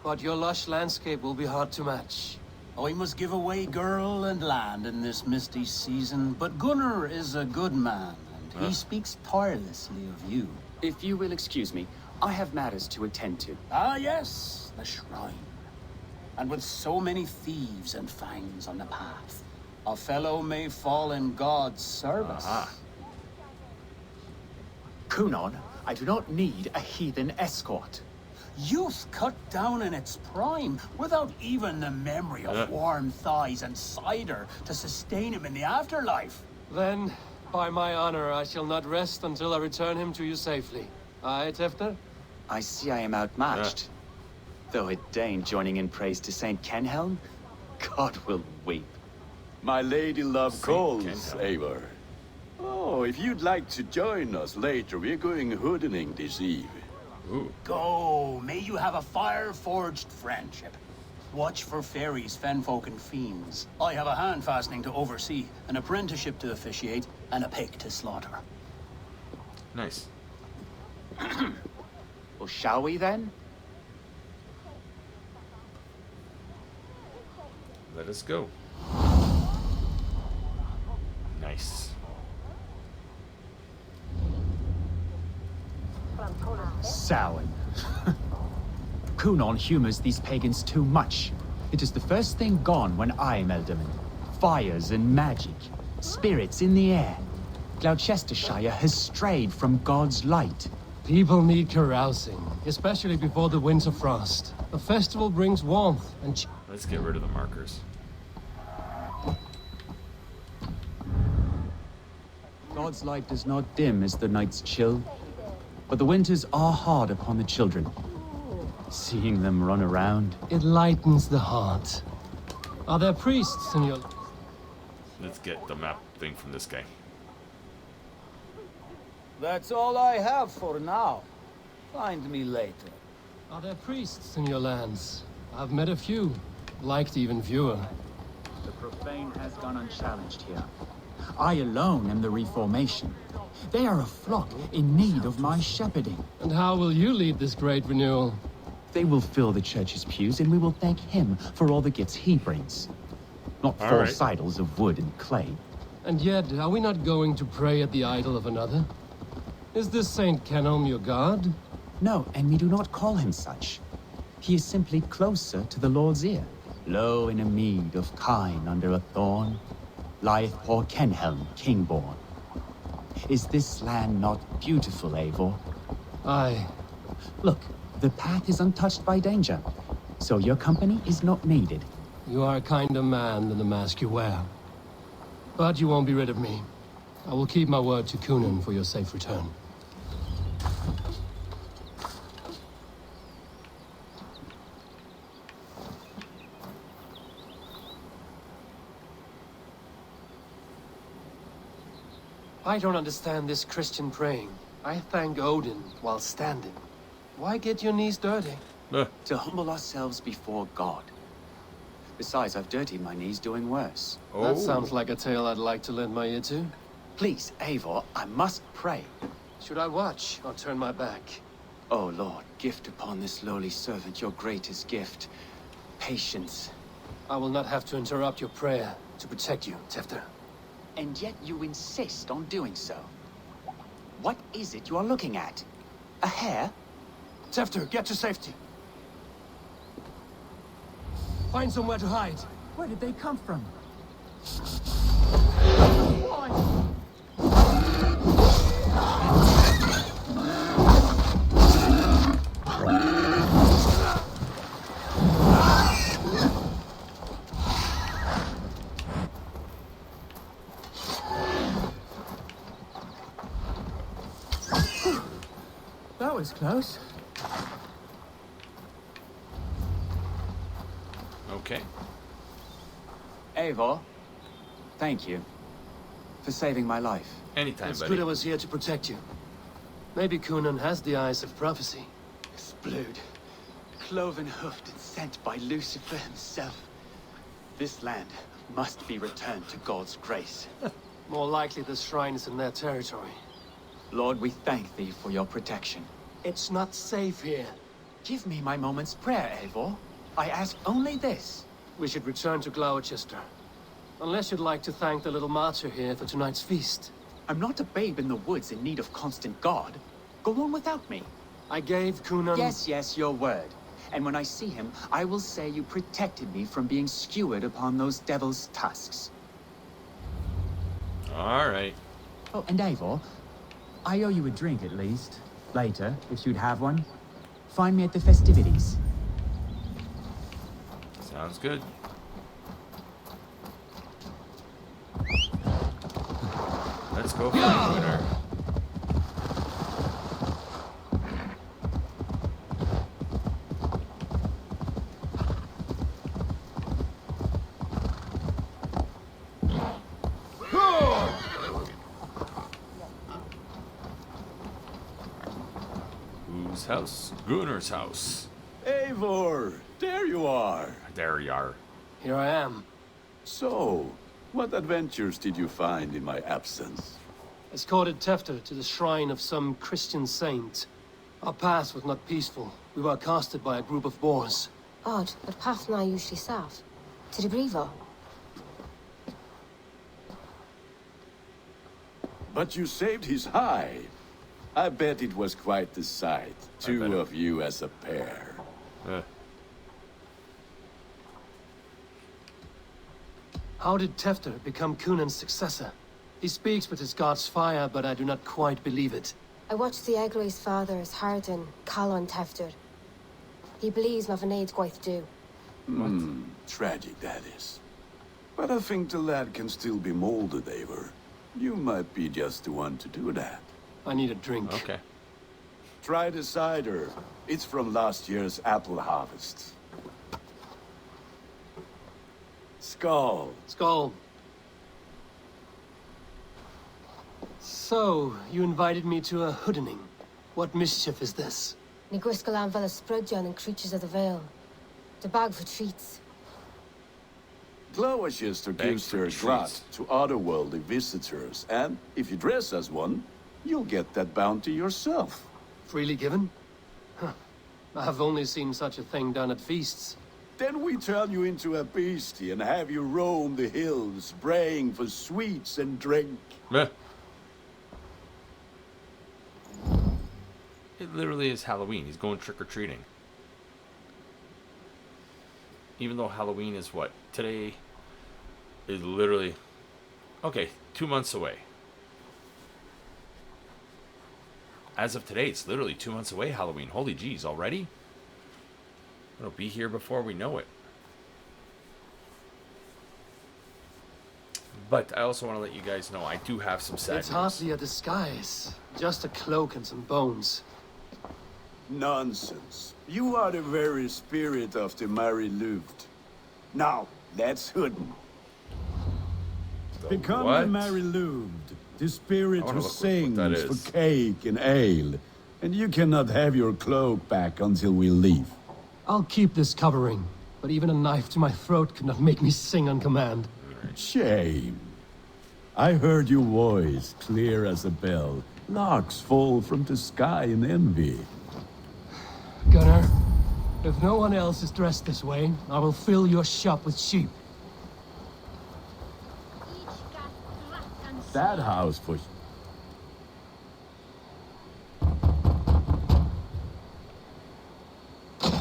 Speaker 3: But your lush landscape will be hard to match.
Speaker 5: I must give away girl and land in this misty season, but Gunnar is a good man, and he speaks tirelessly of you.
Speaker 16: If you will excuse me, I have matters to attend to.
Speaker 5: Ah, yes, the shrine. And with so many thieves and fangs on the path, a fellow may fall in God's service.
Speaker 16: Kunon, I do not need a heathen escort.
Speaker 5: Youth cut down in its prime, without even the memory of warm thighs and cider to sustain him in the afterlife.
Speaker 3: Then, by my honor, I shall not rest until I return him to you safely. Aye, Tefter?
Speaker 16: I see I am outmatched. Though a Dane joining in praise to Saint Kenhelm, God will weep.
Speaker 13: My lady love calls, Eivor. Oh, if you'd like to join us later, we're going hoodening this eve.
Speaker 1: Ooh.
Speaker 5: Go, may you have a fire-forged friendship. Watch for fairies, fenfolk, and fiends. I have a hand fastening to oversee, an apprenticeship to officiate, and a pig to slaughter.
Speaker 1: Nice.
Speaker 16: Well, shall we then?
Speaker 1: Let us go. Nice.
Speaker 17: Samhain. Kunon humors these pagans too much. It is the first thing gone when I am Elderman. Fires and magic. Spirits in the air. Gloucestrescire has strayed from God's light.
Speaker 3: People need carousing, especially before the winter frost. A festival brings warmth and...
Speaker 1: Let's get rid of the markers.
Speaker 17: God's light does not dim as the nights chill, but the winters are hard upon the children. Seeing them run around...
Speaker 3: It lightens the heart. Are there priests in your...
Speaker 1: Let's get the map thing from this guy.
Speaker 15: That's all I have for now. Find me later.
Speaker 3: Are there priests in your lands? I've met a few. Liked even fewer.
Speaker 17: The profane has gone unchallenged here. I alone am the Reformation. They are a flock in need of my shepherding.
Speaker 3: And how will you lead this great renewal?
Speaker 17: They will fill the church's pews, and we will thank him for all the gifts he brings. Not
Speaker 3: All
Speaker 17: false
Speaker 3: right.
Speaker 17: idols of wood and clay.
Speaker 3: And yet, are we not going to pray at the idol of another? Is this Saint Kenelm your god?
Speaker 17: No, and we do not call him such. He is simply closer to the Lord's ear. Low in a mead of kine under a thorn, lieth poor Kenhelm, king-born. Is this land not beautiful, Eivor?
Speaker 3: Aye.
Speaker 17: Look, the path is untouched by danger, so your company is not needed.
Speaker 3: You are a kinder man than the mask you wear. But you won't be rid of me. I will keep my word to Kunan for your safe return. I don't understand this Christian praying. I thank Odin while standing. Why get your knees dirty?
Speaker 16: To humble ourselves before God. Besides, I've dirtied my knees doing worse.
Speaker 3: That sounds like a tale I'd like to lend my ear to.
Speaker 16: Please, Eivor, I must pray.
Speaker 3: Should I watch or turn my back?
Speaker 16: Oh, Lord, gift upon this lowly servant your greatest gift. Patience.
Speaker 3: I will not have to interrupt your prayer to protect you, Tefter.
Speaker 16: And yet you insist on doing so. What is it you are looking at? A hare?
Speaker 3: Tefter, get to safety. Find somewhere to hide.
Speaker 17: Where did they come from? That was close.
Speaker 1: Okay.
Speaker 16: Eivor, thank you for saving my life.
Speaker 1: Anytime,
Speaker 3: It's
Speaker 1: buddy.
Speaker 3: good I was here to protect you. Maybe Kunan has the eyes of prophecy.
Speaker 16: This blood, cloven-hoofed and sent by Lucifer himself. This land must be returned to God's grace.
Speaker 3: More likely the shrine is in their territory.
Speaker 16: Lord, we thank thee for your protection.
Speaker 3: It's not safe here.
Speaker 16: Give me my moment's prayer, Eivor. I ask only this.
Speaker 3: We should return to Glowecester. Unless you'd like to thank the little martyr here for tonight's feast.
Speaker 16: I'm not a babe in the woods in need of constant guard. Go on without me.
Speaker 3: I gave Kunan...
Speaker 16: Yes, your word. And when I see him, I will say you protected me from being skewered upon those devil's tusks.
Speaker 1: All right.
Speaker 17: Oh, and Eivor, I owe you a drink at least. Later, if you'd have one. Find me at the festivities.
Speaker 1: Sounds good. Let's go find Gunnar. Whose house? Gunnar's house.
Speaker 13: Eivor, there you are.
Speaker 1: There you are.
Speaker 3: Here I am.
Speaker 13: So, what adventures did you find in my absence?
Speaker 3: Escorted Tefter to the shrine of some Christian saint. Our path was not peaceful. We were accosted by a group of boars.
Speaker 14: Odd, but path na usually safe. To the Brevo.
Speaker 13: But you saved his hide. I bet it was quite the sight. Two of you as a pair.
Speaker 3: How did Tefter become Kunan's successor? He speaks with his god's fire, but I do not quite believe it.
Speaker 14: I watched the Egloi's father as Harden, Calon Tefter. He believes Mavanade quite do.
Speaker 13: Tragic that is. But I think the lad can still be molded, Eivor. You might be just the one to do that.
Speaker 3: I need a drink.
Speaker 1: Okay.
Speaker 13: Try the cider. It's from last year's apple harvest. Skull.
Speaker 3: Skull. So, you invited me to a hoodening. What mischief is this?
Speaker 14: Ní gwisgo an fel y sprydjan and creatures of the Vale. The bag for treats.
Speaker 13: Glowecestrescire gives her grat to otherworldly visitors, and if you dress as one, you'll get that bounty yourself.
Speaker 3: Freely given? Huh. I've only seen such a thing done at feasts.
Speaker 13: Then we turn you into a beastie and have you roam the hills, braying for sweets and drink.
Speaker 1: Meh. It literally is Halloween. He's going trick-or-treating. Even though Halloween is what? Today is literally... Okay, 2 months away. As of today, it's literally 2 months away, Halloween. Holy jeez, already? It'll be here before we know it. But I also want to let you guys know I do have some sad
Speaker 3: It's
Speaker 1: news.
Speaker 3: hardly a disguise. Just a cloak and some bones.
Speaker 13: Nonsense. You are the very spirit of the Mary Louved. Now, let's hoodin. Become
Speaker 1: what?
Speaker 13: the Mary Louved, the spirit
Speaker 1: I wanna
Speaker 13: who
Speaker 1: look what that
Speaker 13: sings
Speaker 1: is.
Speaker 13: for cake and ale. And you cannot have your cloak back until we leave.
Speaker 3: I'll keep this covering, but even a knife to my throat could not make me sing on command.
Speaker 13: Shame. I heard your voice clear as a bell. Larks fall from the sky in envy.
Speaker 3: Gunnar, if no one else is dressed this way, I will fill your shop with sheep.
Speaker 13: That house for...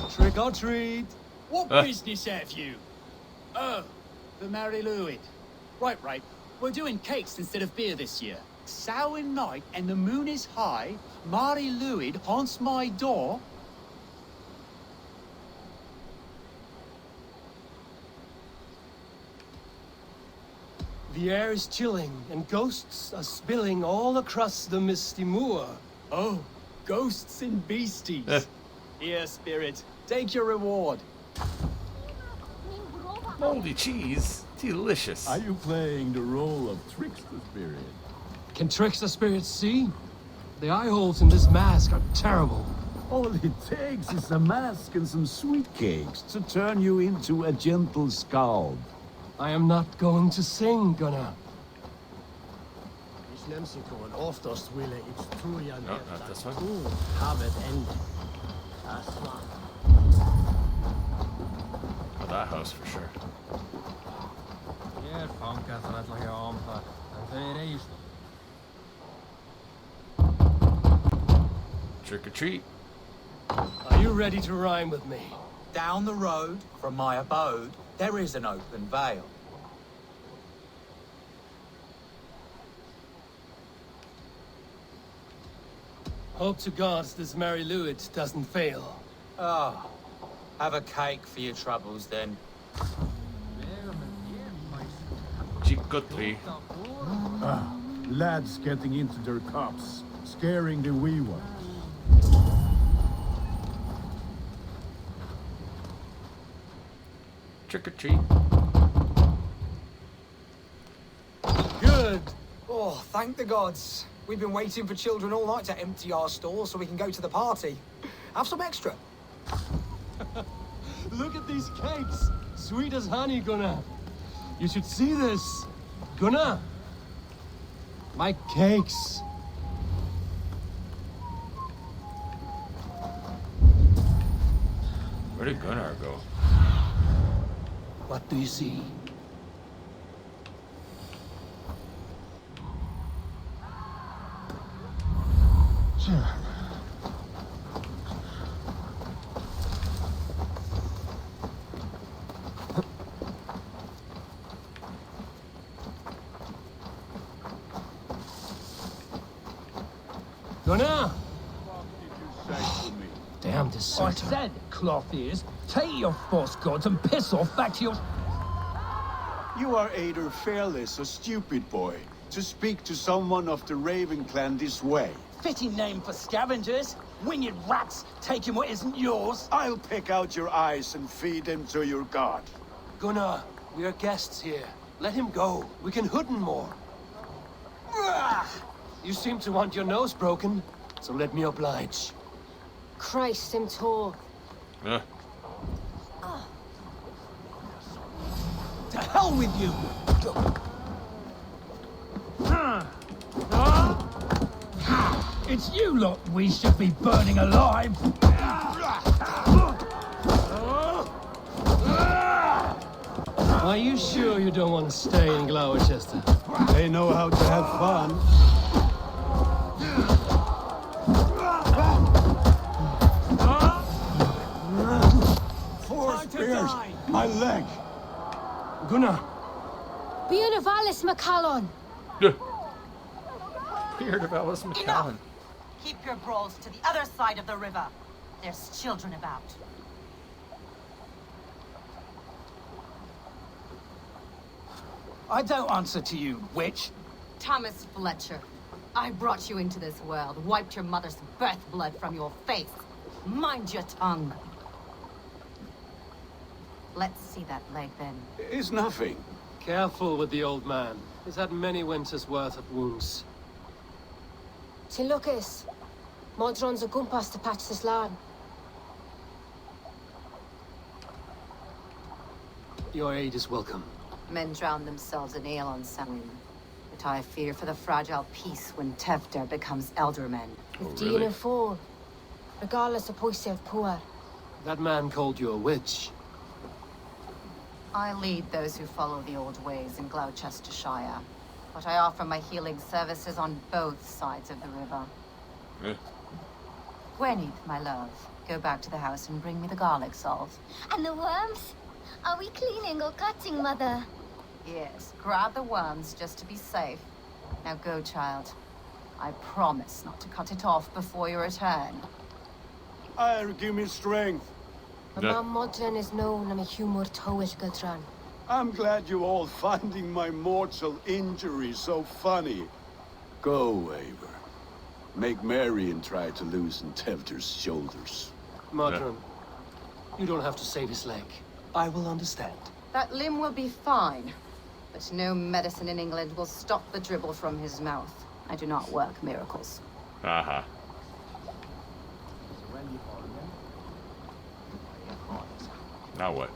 Speaker 3: Trick or treat!
Speaker 16: What business have you? Oh, the Mary Louid. Right. We're doing cakes instead of beer this year. Samhain night and the moon is high. Mary Louid haunts my door.
Speaker 3: The air is chilling, and ghosts are spilling all across the misty moor.
Speaker 16: Oh, ghosts and beasties. Here, spirit, take your reward.
Speaker 1: Moldy cheese. Delicious.
Speaker 13: Are you playing the role of trickster spirit?
Speaker 3: Can trickster spirits see? The eye holes in this mask are terrible.
Speaker 13: All it takes is a mask and some sweet cakes to turn you into a gentle skald.
Speaker 3: I am not going to sing, Gunnar.
Speaker 1: No, not this one. Oh, that house for sure. Trick or treat.
Speaker 3: Are you ready to rhyme with me?
Speaker 18: Down the road from my abode, there is an open vale.
Speaker 3: Hope to gods this Mary Louid doesn't fail.
Speaker 18: Ah, have a cake for your troubles then.
Speaker 1: Chicotri.
Speaker 13: Lads getting into their cups, scaring the wee ones.
Speaker 1: Trick or treat.
Speaker 3: Good.
Speaker 19: Oh, thank the gods. We've been waiting for children all night to empty our stores so we can go to the party. Have some extra.
Speaker 3: Look at these cakes. Sweet as honey, Gunnar. You should see this. Gunnar. My cakes.
Speaker 1: Where did Gunnar go?
Speaker 3: What do you see? Gunnar! Damn
Speaker 16: I
Speaker 3: deserter.
Speaker 16: said, cloth ears, take your false gods and piss off back to your...
Speaker 13: You are either fearless or stupid, boy, to speak to someone of the Raven clan this way.
Speaker 16: Fitting name for scavengers. Winged rats taking what isn't yours.
Speaker 13: I'll pick out your eyes and feed them to your god.
Speaker 3: Gunnar, we are guests here. Let him go. We can hood more. You seem to want your nose broken, so let me oblige.
Speaker 14: Christ, him tall.
Speaker 19: To hell with you!
Speaker 6: It's you lot we should be burning alive!
Speaker 3: Are you sure you don't want to stay in Glowecester?
Speaker 5: They know how to have fun. Four spears! My leg!
Speaker 3: Gunnar!
Speaker 14: Beard of Alice McCallon!
Speaker 1: Beard of Alice McCallon.
Speaker 10: Keep your brawls to the other side of the river. There's children about.
Speaker 19: I don't answer to you, witch.
Speaker 10: Thomas Fletcher, I brought you into this world, wiped your mother's birth blood from your face. Mind your tongue. Let's see that leg then.
Speaker 13: It's nothing.
Speaker 3: Careful with the old man. He's had many winters' worth of wounds.
Speaker 14: Tin Lucas. Modron's a gumpas to patch this land.
Speaker 3: Your aid is welcome.
Speaker 10: Men drown themselves in ale on Samhain. But I fear for the fragile peace when Tevder becomes eldermen.
Speaker 14: With Dean and fall. Regardless of Poise poor.
Speaker 3: That man called you a witch.
Speaker 10: I lead those who follow the old ways in Glowecestrescire. But I offer my healing services on both sides of the river. Gwyneth, my love, go back to the house and bring me the garlic salt.
Speaker 11: And the worms? Are we cleaning or cutting, Mother?
Speaker 10: Yes, grab the worms just to be safe. Now go, child. I promise not to cut it off before you return.
Speaker 13: Give me strength.
Speaker 14: My Modron is known, I'm a humor towish Gudran.
Speaker 13: I'm glad you all finding my mortal injury so funny. Go, Eivor. Make merry and try to loosen Tevder's shoulders.
Speaker 3: Modron, you don't have to save his leg. I will understand.
Speaker 10: That limb will be fine, but no medicine in England will stop the dribble from his mouth. I do not work miracles.
Speaker 1: Uh-huh. Now what?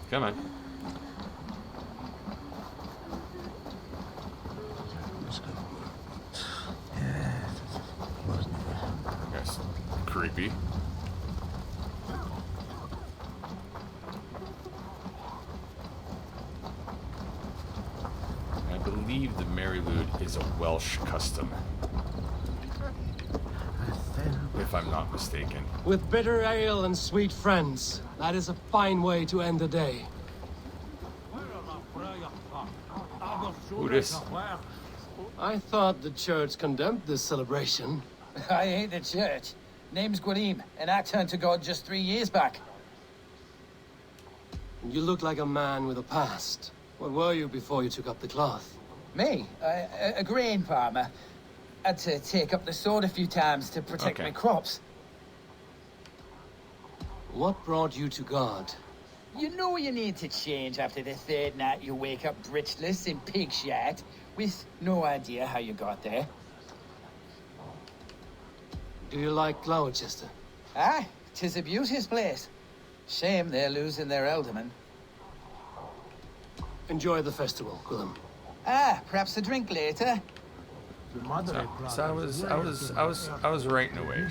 Speaker 1: Come on. That's creepy. I believe the Mary Lute is a Welsh custom. If I'm not mistaken.
Speaker 3: With bitter ale and sweet friends, that is a fine way to end the day.
Speaker 1: Who this?
Speaker 3: I thought the church condemned this celebration.
Speaker 19: I hate the church. Name's Gwarim, and I turned to God just 3 years back.
Speaker 3: You look like a man with a past. What were you before you took up the cloth?
Speaker 19: Me? A grain farmer. Had to take up the sword a few times to protect my crops.
Speaker 3: What brought you to God?
Speaker 19: You know you need to change after the third night you wake up britchless in pig shat, with no idea how you got there.
Speaker 3: Do you like Glowechester?
Speaker 19: Aye, 'tis a beauteous place. Shame they're losing their alderman.
Speaker 3: Enjoy the festival, Gwilym.
Speaker 19: Ah, perhaps a drink later.
Speaker 1: So I was right in a way.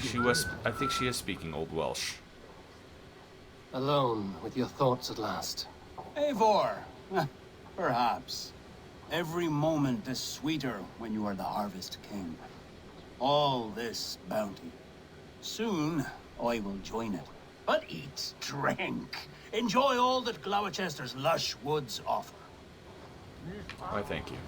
Speaker 1: I think she is speaking Old Welsh.
Speaker 3: Alone with your thoughts at last.
Speaker 4: Eivor, perhaps. Every moment is sweeter when you are the Harvest King. All this bounty. Soon, I will join it. But eat, drink, enjoy all that Glowechester's lush woods offer.
Speaker 1: Why, thank you.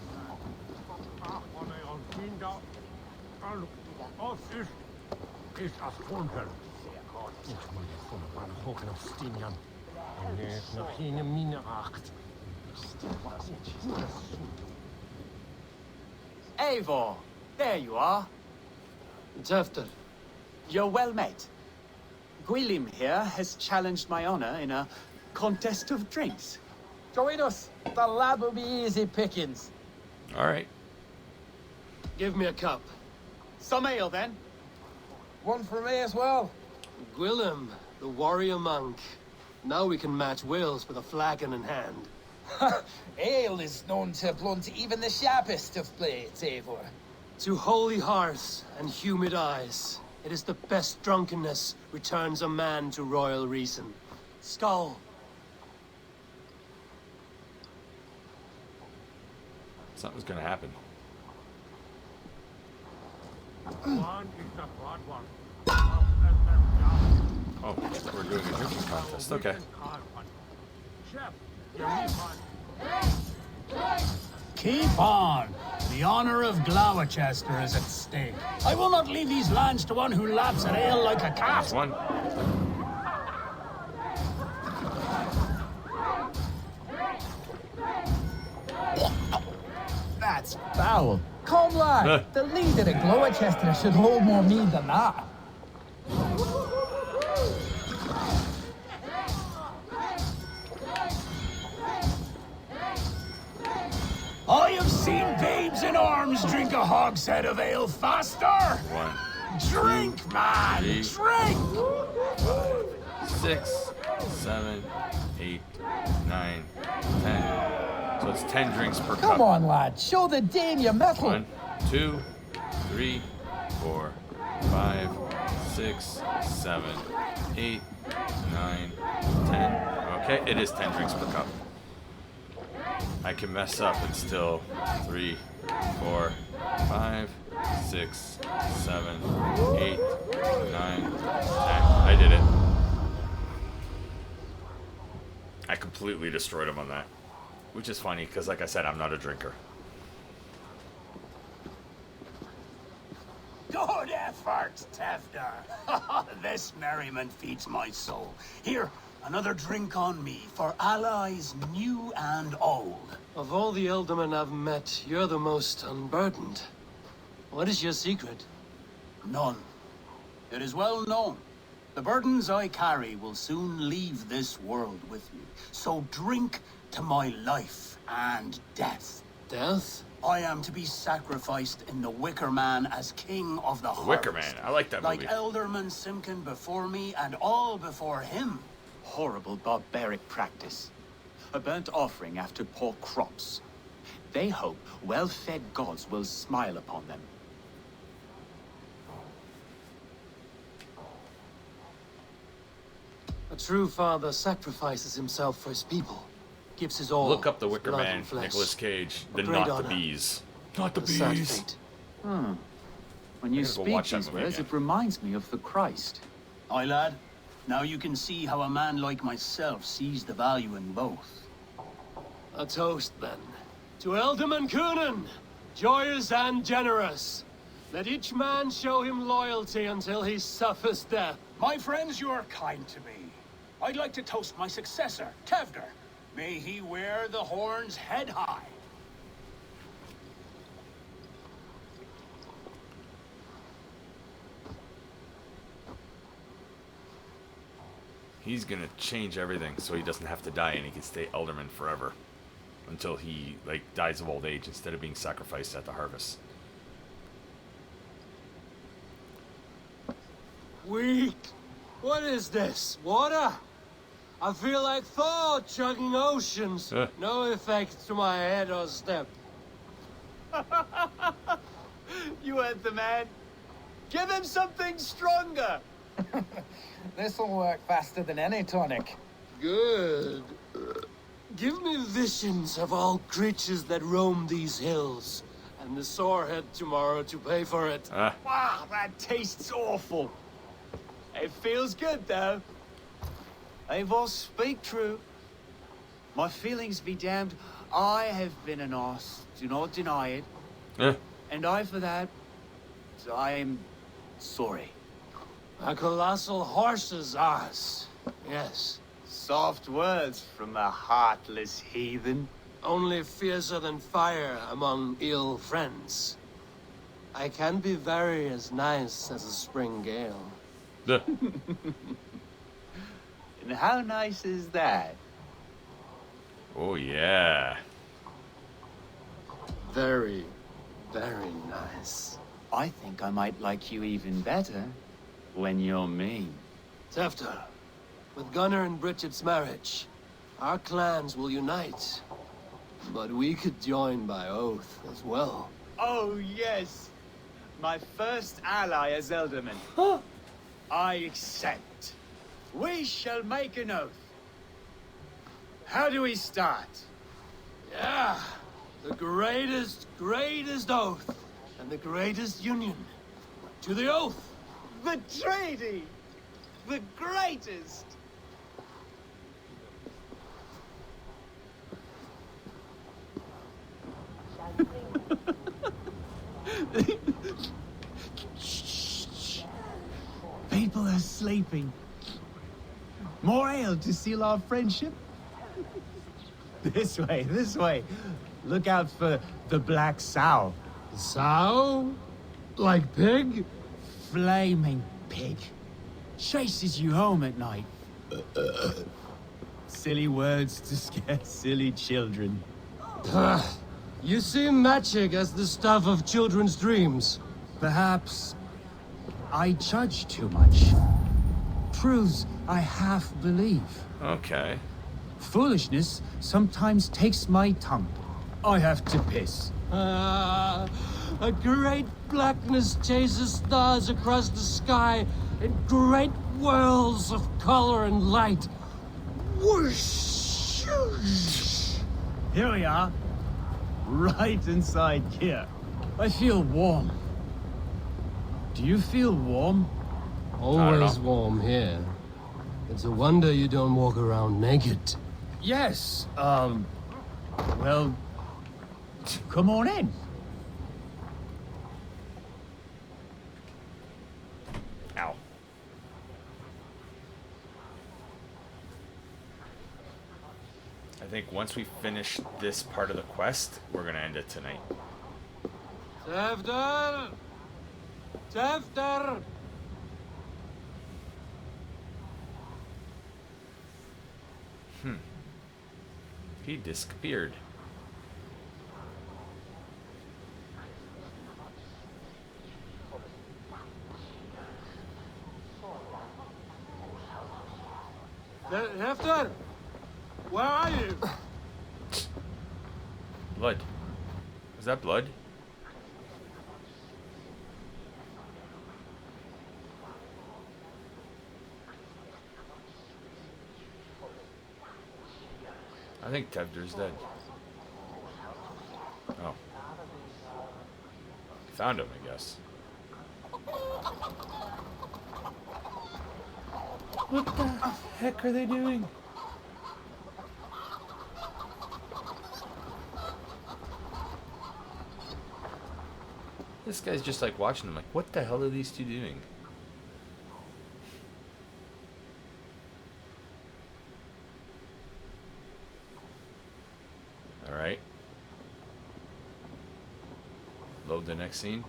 Speaker 19: Eivor, there you are.
Speaker 3: Tefter,
Speaker 17: You're well met. Gwilym here has challenged my honor in a contest of drinks.
Speaker 19: Join us. The lad will be easy pickings.
Speaker 1: All right.
Speaker 3: Give me a cup.
Speaker 17: Some ale, then.
Speaker 19: One for me as well.
Speaker 3: Gwilym, the warrior monk. Now we can match Wales with a flagon in hand.
Speaker 19: Ale is known to blunt even the sharpest of blades, Eivor.
Speaker 3: To holy hearts and humid eyes, it is the best drunkenness returns a man to royal reason. Skull.
Speaker 1: Something's gonna happen.
Speaker 6: One is the broad one.
Speaker 1: Oh, we're doing a drinking contest. Okay.
Speaker 6: Chef, give me one.
Speaker 16: Keep on. The honor of Glowecester is at stake. I will not leave these lands to one who laps at ale like a cat.
Speaker 1: There's one.
Speaker 19: That's foul. Come, lad. The leader of Glowecester should hold more mead than that.
Speaker 16: I have seen babes in arms drink a hogshead of ale faster.
Speaker 1: One.
Speaker 16: Drink,
Speaker 1: two,
Speaker 16: man.
Speaker 1: three,
Speaker 16: Drink.
Speaker 1: 5, 6, 7, 8, 9, 10. So it's 10 drinks per cup.
Speaker 19: Come on, lad. Show the dame your mettle.
Speaker 1: 1, 2, 3, 4, 5, 6, 7, 8, 9, 10. Okay, it is 10 drinks per cup. I can mess up and still 3, 4, 5, 6, 7, 8, 9, 10. I did it. I completely destroyed him on that. Which is funny, because like I said, I'm not a drinker.
Speaker 4: Good effort, Tevder. This merriment feeds my soul. Here, another drink on me for allies new and old.
Speaker 3: Of all the Eldermen I've met, you're the most unburdened. What is your secret?
Speaker 4: None. It is well known. The burdens I carry will soon leave this world with me. So drink to my life and death.
Speaker 3: Death?
Speaker 4: I am to be sacrificed in the Wicker Man as king of the harvest.
Speaker 1: Wicker Man, I like that movie.
Speaker 4: Like Elderman Simkin before me and all before him.
Speaker 17: Horrible barbaric practice. A burnt offering after poor crops. They hope well-fed gods will smile upon them.
Speaker 3: A true father sacrifices himself for his people. Gives his all.
Speaker 1: Look up the Wicker
Speaker 3: blood
Speaker 1: Man,
Speaker 3: and flesh.
Speaker 1: Nicolas Cage.
Speaker 3: A
Speaker 1: The
Speaker 3: great
Speaker 1: Not
Speaker 3: honor.
Speaker 1: the Bees. Not the
Speaker 3: A sad
Speaker 1: Bees.
Speaker 3: fate.
Speaker 17: When you
Speaker 1: I gotta go
Speaker 17: speak
Speaker 1: watch that
Speaker 17: these
Speaker 1: movie
Speaker 17: words,
Speaker 1: again.
Speaker 17: it reminds me of the Christ.
Speaker 4: Aye, lad. Now you can see how a man like myself sees the value in both.
Speaker 3: A toast, then. To Elderman Coonan, joyous and generous. Let each man show him loyalty until he suffers death.
Speaker 4: My friends, you are kind to me. I'd like to toast my successor, Tevder. May he wear the horns head high.
Speaker 1: He's gonna change everything so he doesn't have to die and he can stay Elderman forever. Until he, like, dies of old age instead of being sacrificed at the harvest.
Speaker 3: Weak. What is this? Water? I feel like Thor chugging oceans. No effect to my head or step.
Speaker 19: You heard the man. Give him something stronger. This'll work faster than any tonic.
Speaker 3: Good. Give me visions of all creatures that roam these hills, and the sorehead tomorrow to pay for it.
Speaker 19: Wow, that tastes awful. It feels good, though. Eivor, speak true. My feelings be damned. I have been an ass. Do not deny it. And I, for that, I am sorry.
Speaker 3: A colossal horse's ass. Yes.
Speaker 19: Soft words from a heartless heathen.
Speaker 3: Only fiercer than fire among ill friends. I can be very as nice as a spring gale.
Speaker 19: And how nice is that?
Speaker 1: Oh, yeah.
Speaker 3: Very, very nice.
Speaker 19: I think I might like you even better when you're mean.
Speaker 3: Tefter, with Gunnar and Bridget's marriage, our clans will unite. But we could join by oath as well.
Speaker 19: Oh, yes. My first ally as Elderman. I accept. We shall make an oath. How do we start?
Speaker 3: Yeah, the greatest oath, and the greatest union. To the oath!
Speaker 19: The treaty! The greatest!
Speaker 17: People are sleeping. More ale to seal our friendship? This way, this way. Look out for the black sow.
Speaker 3: Sow? Like pig?
Speaker 17: Flaming pig. Chases you home at night. Silly words to scare silly children.
Speaker 3: You see magic as the stuff of children's dreams.
Speaker 17: Perhaps I judge too much. Proves I half believe.
Speaker 1: Okay.
Speaker 17: Foolishness sometimes takes my tongue. I have to piss.
Speaker 3: A great blackness chases stars across the sky in great whirls of color and light. Whoosh!
Speaker 17: Here we are. Right inside here. I feel warm. Do you feel warm?
Speaker 3: Always warm here. It's a wonder you don't walk around naked.
Speaker 17: Yes, well, come on in.
Speaker 1: Ow. I think once we finish this part of the quest, we're gonna end it tonight.
Speaker 3: Tefter! Tefter!
Speaker 1: He disappeared.
Speaker 3: Tefter! Where are you?
Speaker 1: Blood. Was that blood? I think Tevder's dead. Oh. Found him, I guess. What the heck are they doing? This guy's just like watching them like, what the hell are these two doing? Alright. Load the next scene.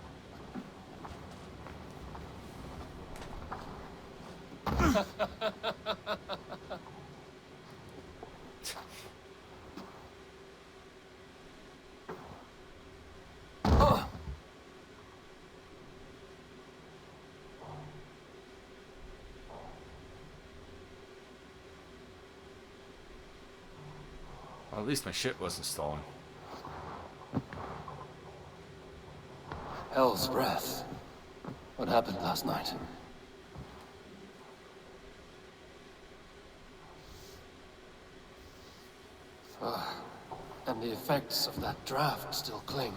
Speaker 1: Well, at least my shit wasn't stolen.
Speaker 3: Hell's breath. What happened last night? And the effects of that draft still cling.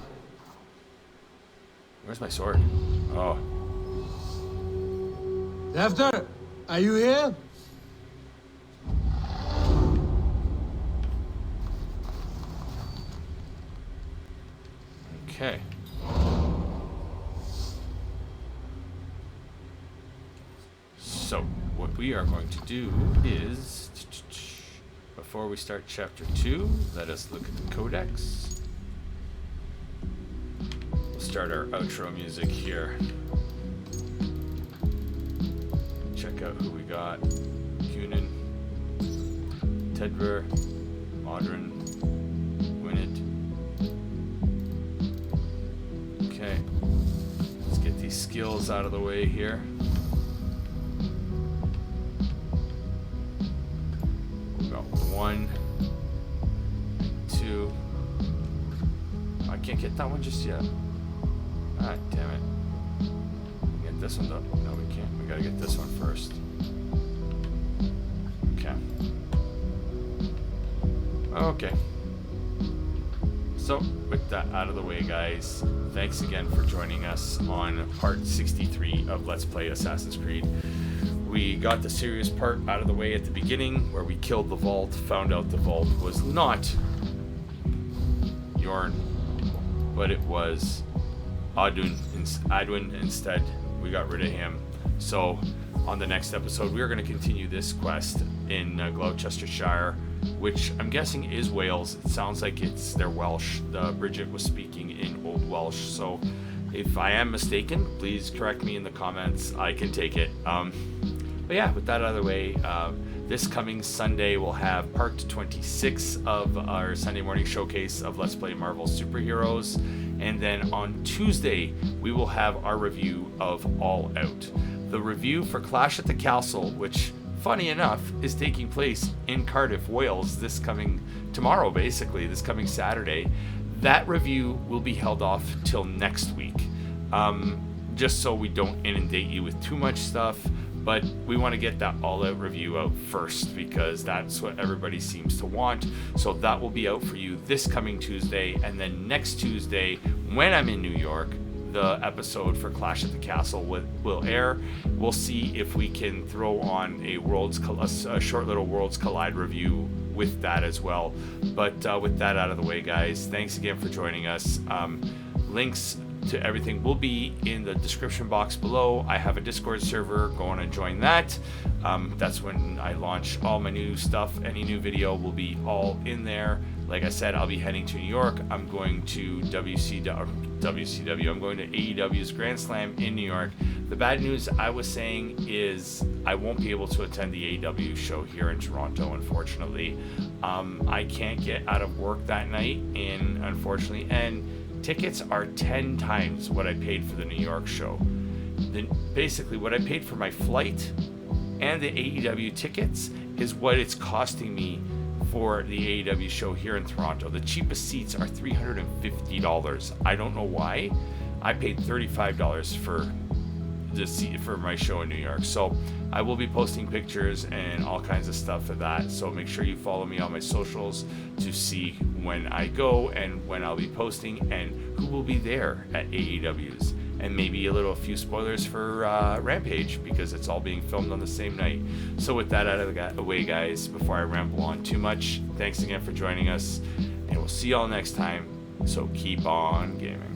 Speaker 1: Where's my sword? Oh.
Speaker 3: Tefter, are you here?
Speaker 1: Okay. So, what we are going to do is, before we start chapter 2, let us look at the codex. We'll start our outro music here. Check out who we got. Gunnar, Tedver, Modern, Winnet. Okay, let's get these skills out of the way here. We got 1, 2. I can't get that one just yet. Ah, damn it. Get this one though. No, we can't. We gotta get this one first. Okay. Okay. So, with that out of the way, guys, thanks again for joining us on part 63 of Let's Play Assassin's Creed. We got the serious part out of the way at the beginning, where we killed the vault, found out the vault was not Yorn, but it was Adwin instead. We got rid of him. So on the next episode, we are going to continue this quest in Glowecestrescire, which I'm guessing is Wales. It sounds like they're Welsh. Bridget was speaking in Old Welsh, so if I am mistaken, please correct me in the comments. I can take it. But yeah, with that out of the way, this coming Sunday we'll have part 26 of our Sunday morning showcase of Let's Play Marvel Superheroes, and then on Tuesday we will have our review of All Out. The review for Clash at the Castle, which funny enough is taking place in Cardiff, Wales this coming Saturday. That review will be held off till next week, just so we don't inundate you with too much stuff. But we want to get that all-out review out first because that's what everybody seems to want. So that will be out for you this coming Tuesday, and then next Tuesday, when I'm in New York, the episode for Clash at the Castle will air. We'll see if we can throw on a short little Worlds Collide review with that as well. But with that out of the way, guys, thanks again for joining us. Links to everything will be in the description box below. I have a Discord server. Go on and join that. That's when I launch all my new stuff. Any new video will be all in there. Like I said, I'll be heading to New York. I'm going to WCW. I'm going to AEW's Grand Slam in New York. The bad news I was saying is I won't be able to attend the AEW show here in Toronto, unfortunately. I can't get out of work that night, and unfortunately, tickets are 10 times what I paid for the New York show. Then basically what I paid for my flight and the AEW tickets is what it's costing me for the AEW show here in Toronto. The cheapest seats are $350. I don't know why. I paid $35 for my show in New York. So I will be posting pictures and all kinds of stuff of that. So make sure you follow me on my socials to see when I go and when I'll be posting and who will be there at AEW's. And maybe a few spoilers for Rampage, because it's all being filmed on the same night. So with that out of the way, guys, before I ramble on too much, thanks again for joining us, and we'll see y'all next time. So keep on gaming.